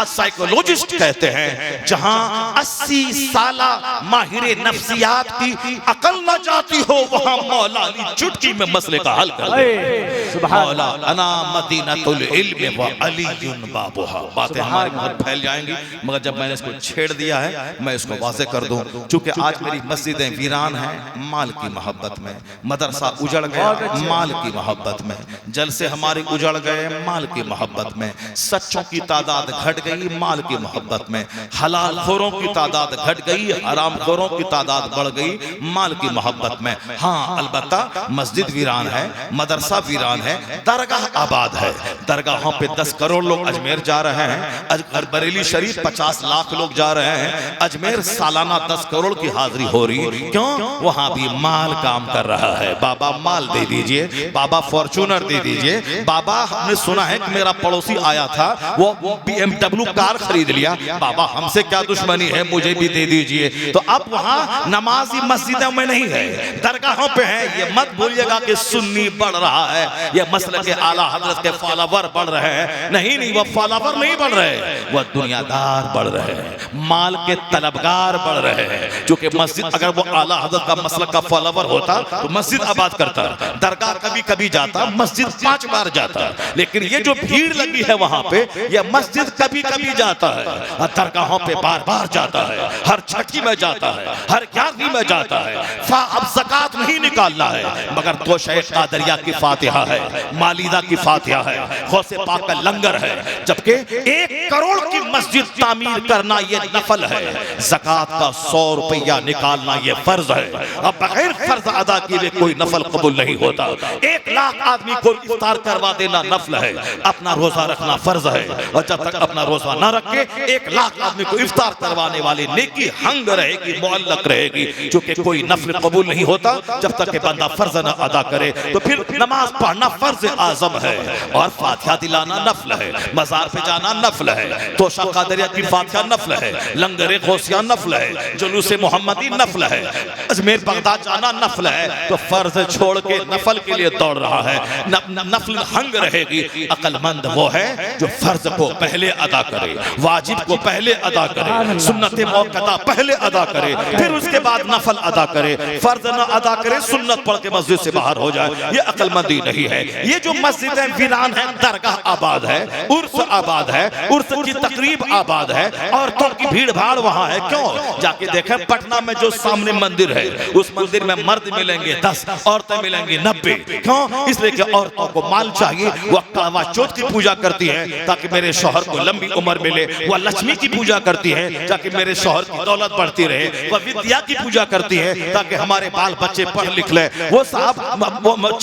साइकोलॉजिस्ट कहते हैं जहां 80 साला माहिर नफ्सियात की अकल न जाती हो, वहां मौला अली चुटकी में मसले का हल कर दे। मौला अना मदीनतुल इल्म व अलीयुन बाबुहा। बातें हमारी बहुत फैल जाएंगी, मगर जब मैंने इसको छेड़ दिया है मैं इसको वाज़ेह कर दूं। चूंकि आज मेरी मस्जिदें वीरान है माल की मोहब्बत में, मदरसा उजड़ गया माल की मोहब्बत में, जलसे हमारे उजड़ गए माल की मोहब्बत में, सच्चों की तादाद घट गई माल की मोहब्बत में, हलाल खोरों की तादाद घट गई, हराम खोरों की तादाद बढ़ गई माल की मोहब्बत में। हाँ अलबत्ता मस्जिद वीरान है, मदरसा वीरान है, दरगाह आबाद है। दरगाहों पे 10 करोड़ लोग अजमेर जा रहे हैं, बरेली शरीफ 50 लाख लोग जा रहे हैं। अजमेर सालाना 10 करोड़ की हाजिरी हो रही है। क्यों? वहां भी माल काम कर रहा है। बाबा माल दे दीजिए, बाबा फॉर्च्यूनर दे दीजिए। बाबा हमने सुना है कि मेरा पड़ोसी आया था, वो BMW कार खरीद लिया। बाबा हमसे क्या दुश्मनी है, मुझे भी दे दीजिए। तो अब वहां नमाजी मस्जिदों में नहीं है, दरगाहों पे है। ये मत भूलिएगा कि सुन्नी बढ़ रहा है, ये मसलक के आला हजरत के फॉलोवर बढ़ रहे हैं। नहीं नहीं, वो फॉलोवर नहीं बढ़ रहे, वो दुनियादार बढ़ रहे हैं, माल के तलबगार बढ़ रहे हैं। क्योंकि मस्जिद अगर वो आला हजरत का मसलक का फॉलोवर होता तो मस्जिद आबाद करता, दरगाह कभी कभी जाता, मस्जिद 5 बार जाता। लेकिन ये जो भीड़ लगी है वहां पे, ये मस्जिद कभी कभी जाता है, दरगाहों पे बार बार जाता है, हर छठी में जाता है, हर 11वीं में जाता है। अब ज़कात नहीं निकालना है, मगर तो शेख कादरिया की फातिहा है, मालिदा की फातिहा है, गौसे पाक का लंगर है। जबकि 1 करोड़ की मस्जिद तामीर करना ये नफल है, ज़कात का 100 रुपया निकालना ये फर्ज है। अब बगैर फर्ज अदा किए कोई नफल कबूल नहीं होता। 1 लाख आदमी को इफ्तार करवा देना नफल है, अपना रोजा रखना फर्ज है। और जब तक अपना रोजा ना रखे 1 लाख आदमी को इफ्तार करवाने वाली नेकी हंग रहेगी, मुअल्लक रहेगी। क्योंकि कोई नफल कबूल नहीं होता जब तक कि बंदा फर्ज न अदा करे। तो फिर नमाज पढ़ना फर्ज आजम है, और फातिहा दिलाना नफल है, मजार पे जाना नफल है, तोशा कादरिया की फातिहा नफल है, लंगरे गौसिया नफल है, जुलूस मोहम्मदी नफल है, अजमेर बगदाद जाना नफल है। तो फर्ज छोड़ के नफल के लिए दौड़ रहा है, नफल हंग रहेगी। अक्लमंद वो है जो फर्ज को पहले अदा करे, वाजिब को पहले अदा करे, सुन्नत मौक़ता पहले अदा करे, फिर उसके बाद नफल अदा करे। फर्ज न अदा करे, सुन्नत पढ़ के मस्जिद से बाहर हो जाए, ये अक्लमंदी नहीं है। ये जो मस्जिदें वीरान है, दरगाह आबाद है, उर्स आबाद है, उर्स की तकरीब आबाद है, औरतों की भीड़ भाड़ वहां है। क्यों? जाके देखें पटना में जो सामने मंदिर है, उस मंदिर में मर्द मिलेंगे 10, औरतें मिलेंगी 90। क्यों? इसलिए कि औरतों को माल चाहिए, वो करवा चौथ की पूजा करती है ताकि मेरे शौहर को लंबी उम्र मिले, वह लक्ष्मी की पूजा करती है ताकि मेरे शौहर की दौलत बढ़ती रहे, वह विद्या की पूजा करती है ताकि हमारे बाल बच्चे पढ़ लिख ले, वो साहब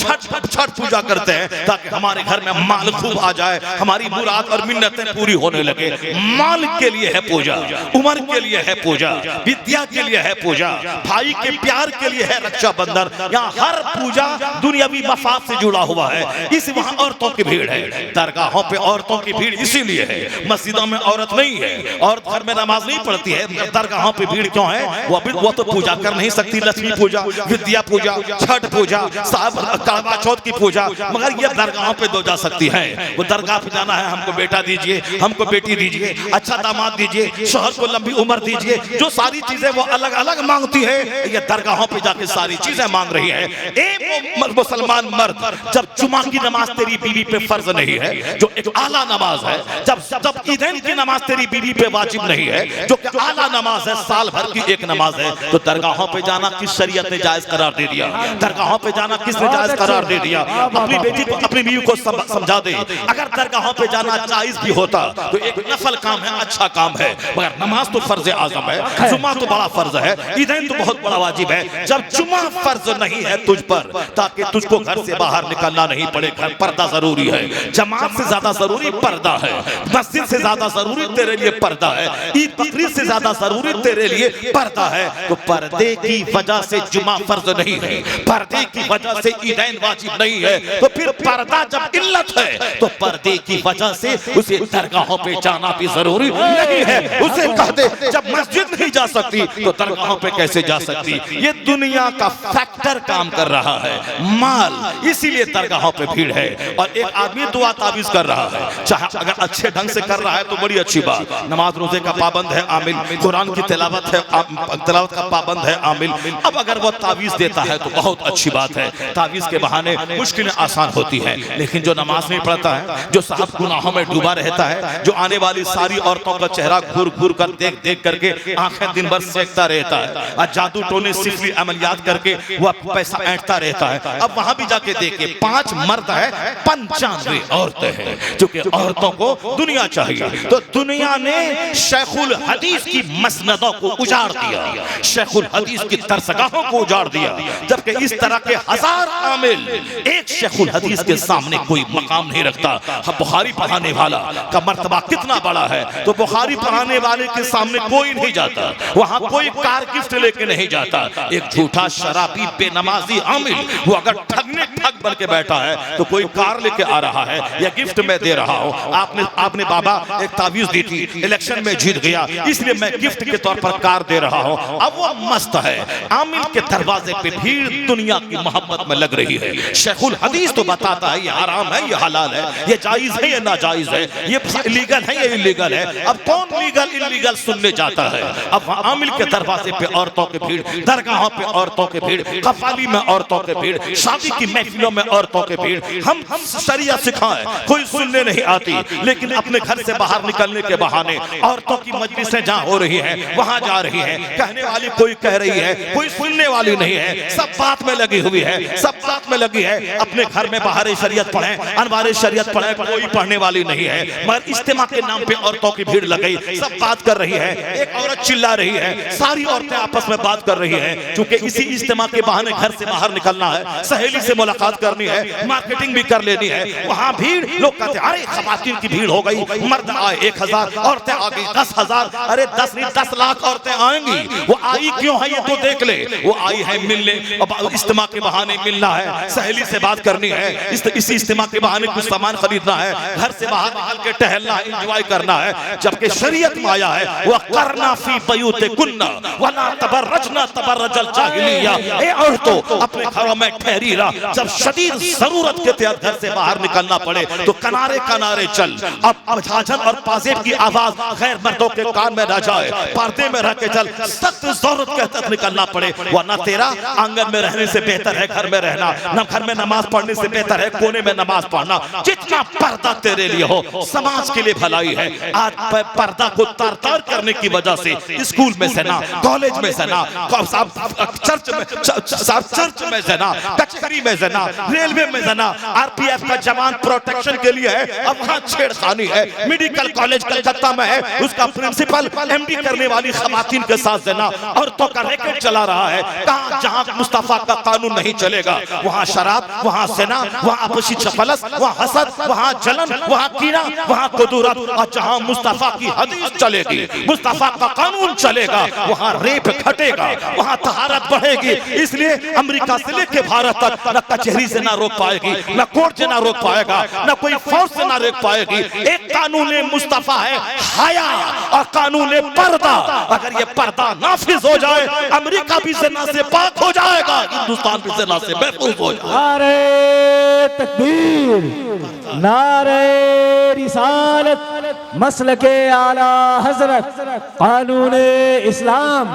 छठ पूजा करते हैं ताकि हमारे घर में माल खूब आ जाए, हमारी मुराद और मिन्नतें पूरी होने लगे। माल के लिए है पूजा, उम्र के लिए है पूजा, विद्या के लिए है पूजा, भाई के प्यार के लिए है रक्षाबंधन। यहाँ हर पूजा दुनियावी मफाद से जुड़ा हुआ है। इस वहाँ औरतों की भीड़ है, दरगाहों पे औरतों की भीड़ इसीलिए है। मस्जिदों में औरत नहीं है, औरत घर में नमाज नहीं पढ़ती है, दरगाहों पे भीड़ क्यों है? वो तो पूजा कर नहीं सकती, लक्ष्मी पूजा, विद्या पूजा, छठ पूजा, करवा चौथ की पूजा, मगर ये दरगाहों पे दो जा सकती है। वो दरगाह पे जाना है, हमको बेटा दीजिए, हमको बेटी दीजिए, अच्छा दामाद दीजिए, शौहर को लंबी उम्र दीजिए, जो सारी चीजें वो अलग अलग मांगती है, ये दरगाहों पे जाके सारी चीजें मांग रही है। एक मुसलमान मर्द, जब जुमा की नमाज तेरी बीवी पे फर्ज नहीं है, जो एक आला नमाज है, जब ईदैन की नमाज तेरी बीवी पे वाजिब नहीं है, जो कि आला नमाज है, साल भर की एक नमाज है, तो दरगाहों पे जाना किस शरीयत ने जायज करार दे दिया? दरगाहों पे जाना किसने जायज करार दे दिया? अपनी बेटी को, अपनी बीवी को समझा दे। अगर दरगाहों पे जाना जायज भी होता तो एक नफल काम है, अच्छा काम है, मगर नमाज तो फर्ज आजम है, जुमा तो बड़ा फर्ज है, ईदैन तो बहुत बड़ा वाजिब है। जब जुमा फर्ज नहीं है तुझ पर, ताकि तुझको घर से बाहर निकलना नहीं पड़े, घर पर्दा जरूरी है। जमात से ज्यादा जरूरी पर्दा है, मस्जिद से ज्यादा जरूरी तेरे लिए पर्दा है, ईद बकरीद से ज्यादा जरूरी तेरे लिए पर्दा है। तो पर्दे की वजह से जुमा फर्ज नहीं है, पर्दे की वजह से ईदैन वाजिब नहीं है, तो फिर पर्दा जब इल्लत है तो पर्दे की वजह से उसे दरगाहों पे जाना भी जरूरी नहीं है। उसे कह दे जब मस्जिद नहीं जा सकती तो दरगाहों पे कैसे जा सकती? ये दुनिया का फैक्टर काम कर रहा है, माल, इसीलिए दरगाहों पे भीड़ है। और एक आदमी दुआ तावीज कर रहा है, चाहे अगर अच्छे ढंग से कर रहा है तो बड़ी अच्छी बात, नमाज रोजे का पाबंद है आमिल, कुरान की तिलावत है, तिलावत का पाबंद है आमिल। अब अगर वो तावीज देता है तो बहुत अच्छी बात है, तावीज के बहाने मुश्किलें आसान होती हैं। लेकिन जो नमाज नहीं पढ़ता है, जो साहब गुनाहों में डूबा रहता है, जो आने वाली सारी औरतों का चेहरा घूर घूर कर देख देख करके आंखें दिन भर सेकता रहता है, और जादू टोने सिफरी अमलियात करके वह पैसा ऐंठता रहता है। अब वहां भी जाके देखिए, 5 मर्द है, 95 औरतें हैं, क्योंकि औरतों को दुनिया चाहिए। तो दुनिया ने शेखुल हदीस की मसनदों को उजाड़ दिया, शेखुल हदीस की दरसगाहों को उजाड़ दिया, जबकि इस तरह के 1000 आमिल एक शेखुल हदीस के सामने कोई मकाम नहीं रखता। बुखारी पढ़ाने वाला का मर्तबा कितना बड़ा है, तो बुखारी पढ़ाने वाले के सामने कोई नहीं जाता, वहां कोई कार गिफ्ट लेके लेके नहीं जाता। एक झूठा शराबी बेनमाजी आमिल वो अगर ठगने ठग बन के बैठा है तो कोई कार लेके आ रहा है या गिफ्ट में दे रहा हूं, आपने बाबा एक तावीज दी थी, इलेक्शन में जीत गया इसलिए मैं गिफ्ट के तौर पर कार दे रहा हूं, अब वो मस्त है। आमिल के दरवाजे पे भीड़ दुनिया की मोहब्बत में लग रही है। शेखुल हदीस तो बताता है ये हराम है, ये हलाल है, ये जायज है, ये नाजायज है, ये लीगल है, ये इलीगल है। अब कौन लीगल इलीगल सुनने जाता है? अब आमिल के दरवाजे पे औरतों की भीड़, दरगाहों पे औरतों की भीड़, कफाली में औरतों की भीड़, शादी की महफिलों में औरतों की भीड़। हम शरिया सिखाएं, कोई सुनने नहीं आती, लेकिन अपने घर से बाहर निकलने के बहाने औरतों की मजलिसें जहां हो रही हैं वहां जा रही हैं। कहने वाली कोई कह रही है, कोई सुनने वाली नहीं है, सब बात में लगी हुई है, सब बात में लगी है। अपने घर में बाहर शरीयत पढ़े, अनवार शरीयत पढ़े, कोई पढ़ने वाली नहीं है, मगर इज्तिमा के नाम पे औरतों की भीड़ लग गई, सब बात कर रही है। एक औरत चिल्ला रही है, सारी औरतें आपस में बात कर रही हैं, क्योंकि इसी इज्तिमा के बहाने घर से बाहर निकलना है, सहेली से मुलाकात करनी है, मार्केटिंग भी कर लेनी है। वहां भीड़, लोग कहते हैं अरे खवातीन की भीड़ हो गई, मर्द आए 1000, औरतें आ गई 10,000, अरे 10 नहीं 10 लाख औरतें आएंगी। वो आई क्यों है ये तो देख ले, वो आई है मिलने, अब इज्तिमा के बहाने मिलना है, सहेली से बात करनी है, इसी इज्तिमा के बहाने कुछ सामान खरीदना है, घर से बाहर निकल के टहलना है, एंजॉय करना है। जबकि शरीयत में आया है वह करना फी बयूतिकुन्ना वला तबर्रजना तबर्रजल जाहिलिया, ए औरतों अपने घरों में ठहरी रह, जब शदीद जरूरत के तहत घर से बाहर निकलना पड़े तो किनारे किनारे चल। अब झाझन और पाजेब की आवाज गैर मर्दों के कान में न जाए, पर्दे में रह के चल, सख्त जरूरत के तहत निकलना पड़े, वरना तेरा आंगन में रहने से बेहतर है घर में रहना, न घर में नमाज पढ़ने से बेहतर है कोने में नमाज पढ़ना। जितना पर्दा तेरे लिए हो समाज के लिए भलाई है। आज पर्दा को तार-तार करने की वजह से स्कूल में से ना, कॉलेज में से ना, चर्च में से ना, कचहरी में से ना, रेलवे में से ना, आरपीएफ का जवान प्रोटेक्शन के लिए है, अब वहां छेड़खानी है। मेडिकल कॉलेज कलकत्ता में है, उसका प्रिंसिपल एमडी करने वाली खवातीन के साथ देना, औरतों का रैकेट चला रहा है। कहां जहां मुस्तफा का कानून नहीं चलेगा वहां शराब, वहां सेना, वहां आपसी चपलस, वहां हसद, वहां जलन, वहां कीना, वहां कुदरत। और जहां मुस्तफा की हदीस चलेगी, मुस्तफा का कानून चलेगा, वहां रेप घटेगा, वहां तहारत बढ़ेगी। इसलिए अमेरिका से लेकर भारत तक न कचहरी से ना रोक पाएगी, न कोर्ट से ना रोक पाएगा, न कोई फौज से ना रोक पाएगी। एक कानून मुस्तफा है हया और कानून पर्दा। अगर ये पर्दा नाफिज हो जाए अमेरिका भी ज़िना से पाक हो जाएगा, हिंदुस्तान भी ज़िना से महफूज हो जाएगा। नारे तकबीर, नारे रिसालत, मसलके आला हजरत, कानूने इस्लाम।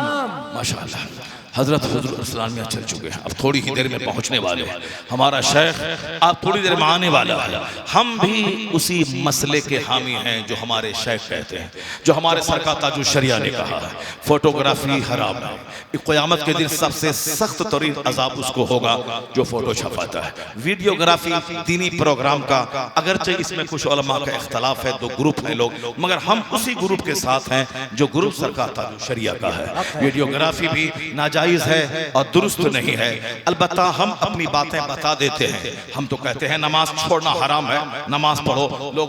माशाअल्लाह हजरत हुजूर इस्लामिया चल चुके हैं, अब थोड़ी ही देर में पहुंचने वाले हैं। हमारा शेख आप थोड़ी देर में आने वाला है। हम भी उसी मसले के हामी हैं जो हमारे शेख कहते हैं, जो हमारे सरकार ताजुल शरिया ने कहा है फोटोग्राफी हराम है। क़यामत के दिन सबसे सख्त तरीन अजाब उसको होगा जो फोटो छपाता है। वीडियोग्राफी दीनी प्रोग्राम का, अगरचे इसमें कुछ उलमा का इख्तलाफ है, 2 ग्रुप है लोग, मगर हम उसी ग्रुप के साथ हैं जो ग्रुप सरकार ताजुल शरिया का है। वीडियोग्राफी भी नाजायज है और दुरुस्त नहीं है। अलबत्ता हम अपनी बातें बता देते हैं। हम तो कहते हैं नमाज छोड़ना हराम है, नमाज पढ़ो।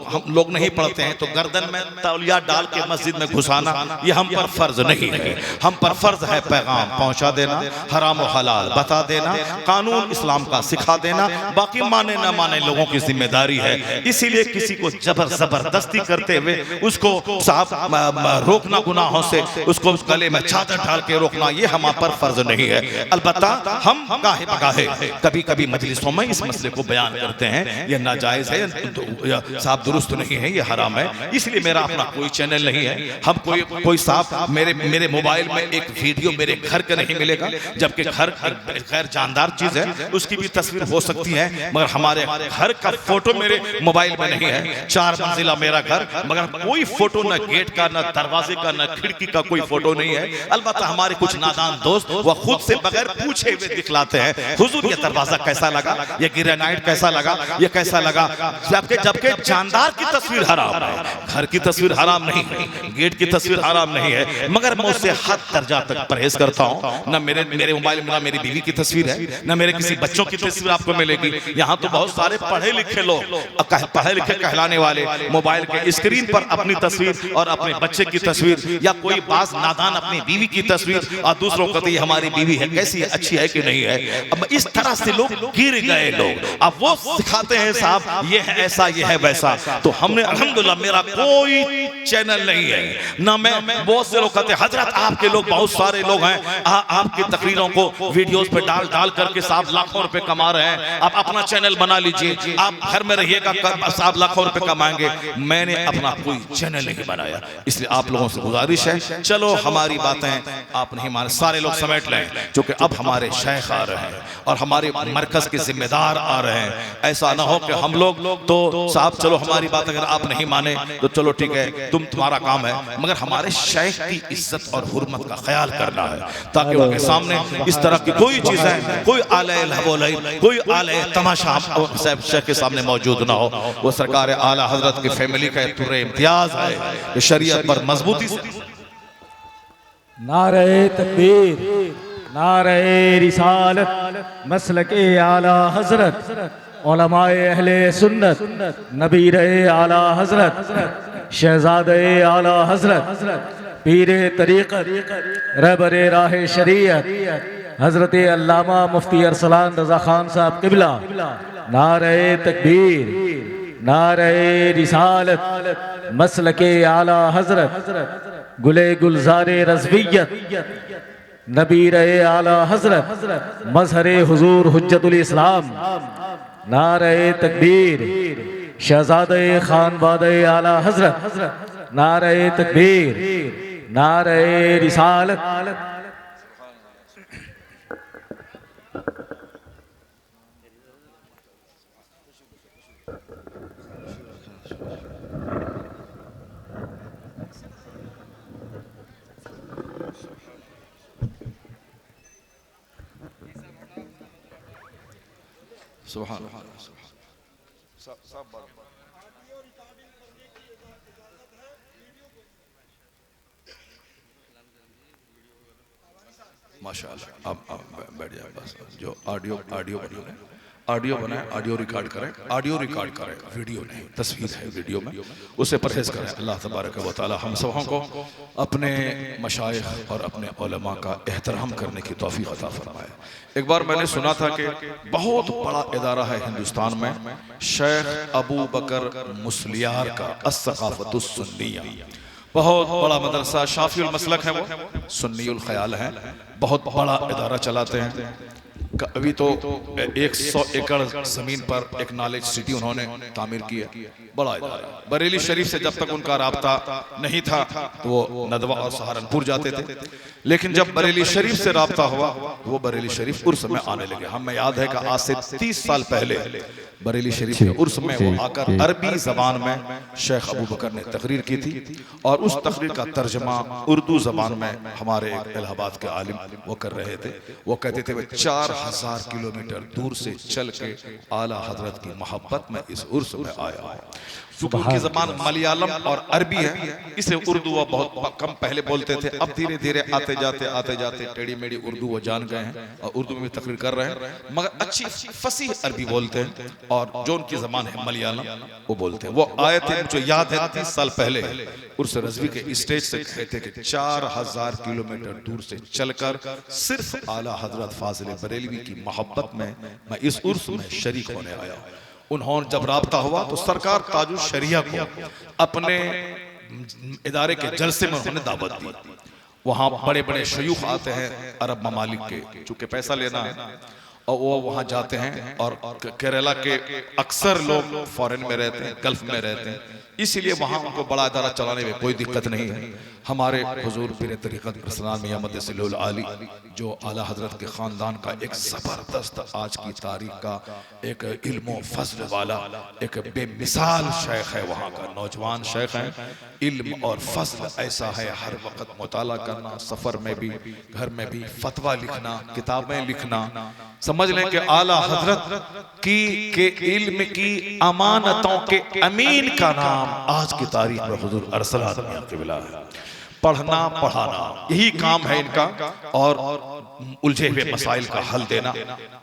हम लोग नहीं पढ़ते हैं तो गर्दन में तौलिया डाल के मस्जिद में घुसाना ये हम पर फर्ज नहीं है। हम पर फर्ज है पैगाम पहुंचा देना, हराम और हलाल बता देना, कानून इस्लाम का सिखा देना, बाकी माने ना माने लोगों की जिम्मेदारी है। इसीलिए किसी को जबरदस्ती करते हुए उसको साहब रोकना गुनाहों से, उसको उस गले में चादर डाल के रोकना ये हम पर फर्ज नहीं है। अलबत्ता हम गाहे बगाहे कभी कभी मजलिसों में इस मसले को बयान करते हैं, यह नाजायज है, साहब दुरुस्त नहीं है, यह हराम है। इसलिए मेरा अपना कोई चैनल नहीं है। हम कोई साहब मेरे मोबाइल में एक वीडियो मेरे घर का नहीं मिलेगा, जबकि घर खैर जानदार चीज है, उसकी भी तस्वीर हो सकती है, मगर हमारे घर का फोटो मेरे मोबाइल में नहीं है। 4 मंजिला मेरा घर, मगर कोई फोटो न गेट का, न दरवाजे का, न खिड़की का कोई फोटो नहीं है। अलबत्ता हमारे कुछ नादान दोस्त वह खुद से बगैर पूछे हुए दिखलाते हैं, हुजूर ये दरवाजा कैसा लगा, ये ग्रेनाइट कैसा लगा, ये कैसा लगा, जबकि जानदार की तस्वीर हराम है, घर की तस्वीर हराम नहीं है, गेट की तस्वीर हराम नहीं है। मगर मैं उससे हद दर्जा तक परहेज करता हूँ। न मेरे मोबाइल में ना मेरी बीवी की तस्वीर है, न मेरे किसी बच्चों की तस्वीर आपको मिलेगी। यहाँ तो बहुत सारे पढ़े लिखे लोग, पढ़े लिखे कहलाने वाले मोबाइल के स्क्रीन पर अपनी तस्वीर और अपने बच्चे की तस्वीर, या कोई बास नादान अपनी बीवी की तस्वीर और दूसरों को हमारी बीवी है कैसी है, अच्छी है कि नहीं है। अब इस तरह से लोग गिर गए लोग। अब वो सिखाते हैं साहब ये है ऐसा, ये है वैसा। तो हमने अल्हम्दुलिल्लाह मेरा कोई चैनल नहीं है ना, मैं बहुत से लोग कहते हैं हजरत आपके लोग बहुत सारे लोग हैं, आपकी तकरीरों को वीडियोस पे डाल डाल करके साहब लाखों रुपए कमा रहे हैं, आप अपना चैनल बना लीजिए, आप घर में रहिएगा साहब लाखों रुपए कमाएंगे। मैंने अपना कोई चैनल नहीं बनाया, इसलिए आप लोगों से गुजारिश है चलो हमारी बातें आप नहीं मान, सारे लोग समेट लें, क्योंकि अब हमारे शेख आ रहे हैं और हमारे मरकज के जिम्मेदार आ रहे हैं। ऐसा ना हो कि हम लोग तो साहब चलो हमारी बात अगर आप नहीं माने तो चलो ठीक है तुम्हारा काम है, मगर हमारे शेख की इज्जत और हुर्मत का ख्याल करना है, ताकि उनके सामने इस तरह की कोई चीज है, कोई आले लहबोलई, कोई आले तमाशा शेख के सामने मौजूद ना हो। वो सरकार आला हजरत की फैमिली का तुर्रे इम्तियाज है कि शरीयत पर मजबूती से। नारे तकबीर, नारे रिसालत, मसलके आला हजरत, उलमाए अहले सुन्नत, नबीर आला हजरत, शहजादे आला हजरत, पीरे तरीक़त, रहबरे राह शरीयत हजरत अल्लामा मुफ्ती अरसलान रज़ा खान साहब किबला। नारे तकबीर, नारे रिसालत, मसलके आला हजरत, गुले गुलजारे रज़वियत, नबीर आला हजरत, मजहरे हुजूर हुज्जतुल इस्लाम। नारे तकबीर, शहजादे खानवादे आला हजरत, नारे तकबीर, नारे रिसालत। सुभान अल्लाह। माशाअल्लाह अब बैठ जाए बस। जो ऑडियो बनाए, ऑडियो रिकॉर्ड करें, वीडियो नहीं, तस्वीर है वीडियो में, उससे परहेज करें। अल्लाह तबारक व तआला हम सबों को अपने मशाइख और अपने उलमा का एहतराम करने की तौफीक अता फरमाए। एक बार मैंने सुना था कि बहुत बड़ा इदारा है हिंदुस्तान में, शेख अबू बकर मुस्लियार का अस्सक़ाफ़तुस सुन्निया, बहुत बड़ा मदरसा, शाफ़िउल मसलक है, वो सुन्नीउल ख़याल है, बहुत बड़ा इदारा चलाते हैं। अभी तो 100 एकड़ जमीन पर एक नॉलेज सिटी उन्होंने तामीर किया, बड़ा इदारा। बरेली शरीफ से जब तक उनका राब्ता नहीं था तो वो नदवा और सहारनपुर जाते थे, लेकिन जब बरेली शरीफ से राब्ता हुआ वो बरेली शरीफ उर्स में आने लगे। हमें याद है कि आज से 30 साल पहले बरेली शरीफ के उर्स में वो आकर अरबी जबान में शेख अबू बकर ने तकरीर की थी, और उस तकरीर का तर्जमा उर्दू जबान में हमारे इलाहाबाद के आलिम वो कर रहे थे। वो कहते थे वे 4000 किलोमीटर दूर से चल के आला हजरत की मोहब्बत में इस उर्स में आया। चूंकि उनकी जबान मलयालम और अरबी है, इसे उर्दू वो बहुत कम पहले बोलते थे, अब धीरे धीरे आते जाते टेढ़ी मेढ़ी उर्दू वो जान गए हैं और उर्दू में भी तकरीर कर रहे हैं, मगर अच्छी फसीह अरबी बोलते हैं, और जो उनकी जबान है मलयालम वो बोलते हैं। वो आए थे, मुझे याद है 30 साल पहले उर्स रज़वी के स्टेज से कहते कि 4000 किलोमीटर दूर से चलकर सिर्फ आला हजरत फाजिल बरेलवी की मोहब्बत में मैं इस उर्स में शरीक होने आया। उन्होंने जब राब्ता हुआ तो सरकार ताजुल शरिया को अपने इदारे के जलसे में उन्होंने दावत दी। वहाँ बड़े बड़े शयूख आते हैं अरब ममालिक के, चूंकि पैसा लेना है, और वो वहाँ जाते हैं। और केरला के अक्सर लोग फॉरेन में रहते हैं, गल्फ में रहते हैं, इसीलिए वहाँ उनको बड़ा इदारा चलाने में कोई दिक्कत नहीं है। हमारे हुजूर पीर तरीक़त अरसलान मियां मद्दसिल्लुल आली, जो आला हजरत के ख़ानदान का एक ज़बरदस्त आज की तारीख का एक इल्म फज़ल वाला एक बेमिसाल शेख है, वहाँ का नौजवान शेख है। इल्म और फज़ल ऐसा है, हर वक्त मुताला करना, सफ़र में भी घर में भी फतवा लिखना, किताबें लिखना। समझ लें कि आला हजरत की के इल्म की अमानतों के अमीन का नाम आज की तारीख में हुजूर अरसलान मियां क़िबला है। पढ़ना पढ़ाना यही काम है इनका, और उलझे हुए मसाइल का हल देना,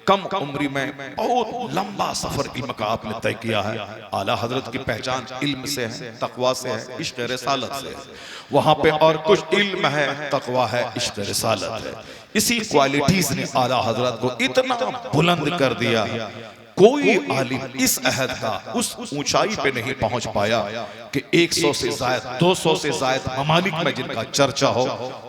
कम उम्री में बहुत लंबा सफर इल्म का आपने तय किया है। आला हजरत की पहचान इल्म से है, तकवा से है, इश्क रिसालत से है। वहां पे और कुछ इल्म है, तकवा है, इश्क रिसालत है। इसी क्वालिटीज ने आला हजरत को इतना बुलंद कर दिया, कोई आलिम इस अहद का उस ऊंचाई पे नहीं पहुंच पाया कि 100 से ज्यादा 200 से ज्यादा ममालिक में जिनका चर्चा हो,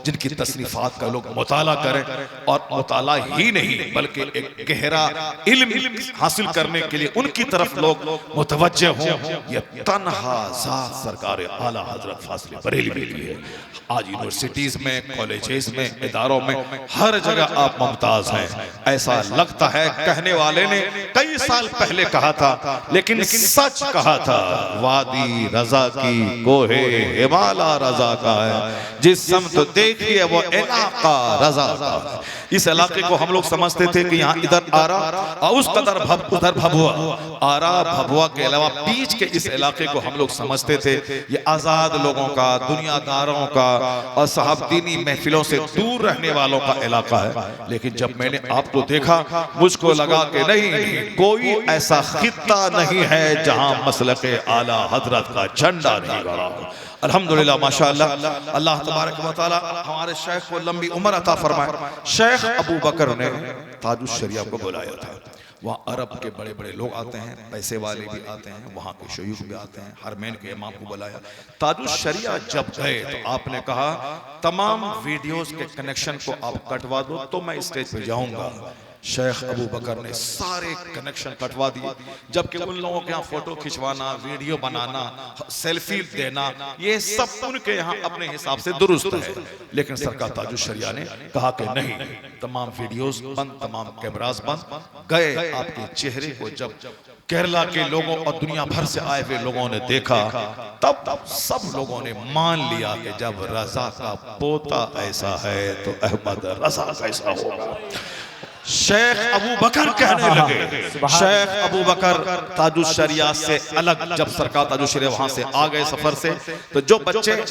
जिनकी तसनीफात का लोग मुताला करें, और मुताला ही नहीं बल्कि एक गहरा इल्म हासिल करने के लिए उनकी तरफ लोग मुतवज्जे हों। ये तन्हा ज़ात सरकार आला हजरत फाजिल बरेलवी की है। आज यूनिवर्सिटीज में, कॉलेजेस में, इदारों में हर जगह आप मुमताज हैं। ऐसा लगता है कहने वाले ने कई साल पहले कहा था, लेकिन सच कहा था। वादी रजा की कोहे हिमाला रजा का है, जिस समत देखिए वो इलाका रजा का है। इस इलाके को हम लोग समझते थे कि यहाँ इधर आरा और उस कदर उधर भभुआ, आरा भभुआ के अलावा बीच के इस इलाके को हम लोग समझते थे ये आजाद लोगों का, दुनियादारों का और साहब दीनी महफिलों से दूर रहने वालों का इलाका है। लेकिन जब मैंने आपको देखा, मुझको लगा कि नहीं, कोई ऐसा खित्ता नहीं है जहां मसलके आला हजरत का झंडा नहीं गड़ा। अल्हम्दुलिल्लाह, माशाअल्लाह, अल्लाह तबारक व तआला हमारे शेख को लंबी उम्र अता फरमाए। शेख अबू बकर ने ताजुश शरिया को बुलाया था। वहाँ अरब के बड़े बड़े लोग आते हैं, पैसे वाले भी आते हैं, वहाँ के शयूख भी आते हैं। हरमैन के इमाम को बुलाया। ताजुश शरिया जब गए तो आपने कहा तमाम वीडियोस के कनेक्शन को आप कटवा दो तो मैं स्टेज पे जाऊंगा। शेख अबू बकर ने सारे कनेक्शन कटवा दिए, जबकि उन लोगों के यहाँ फोटो खिंचवाना, वीडियो बनाना, सेल्फी देना, ये सब उनके यहाँ अपने हिसाब से दुरुस्त है। लेकिन सरकार ताजुश शरिया ने कहा कि नहीं, तमाम वीडियोस बंद, तमाम कैमरास बंद। गए आपके चेहरे को जब केरला के लोगों और दुनिया भर से आए हुए लोगों ने देखा, तब सब लोगों ने मान लिया कि जब रजा का पोता ऐसा है तो अहमद रजा कैसा होगा। शेख अबू बकर कहने लगे, शेख अबू बकर ताजुश शरिया से अलग, जब सरकार ताजुश शरिया वहां से आ गए सफर से, तो जो बच्चे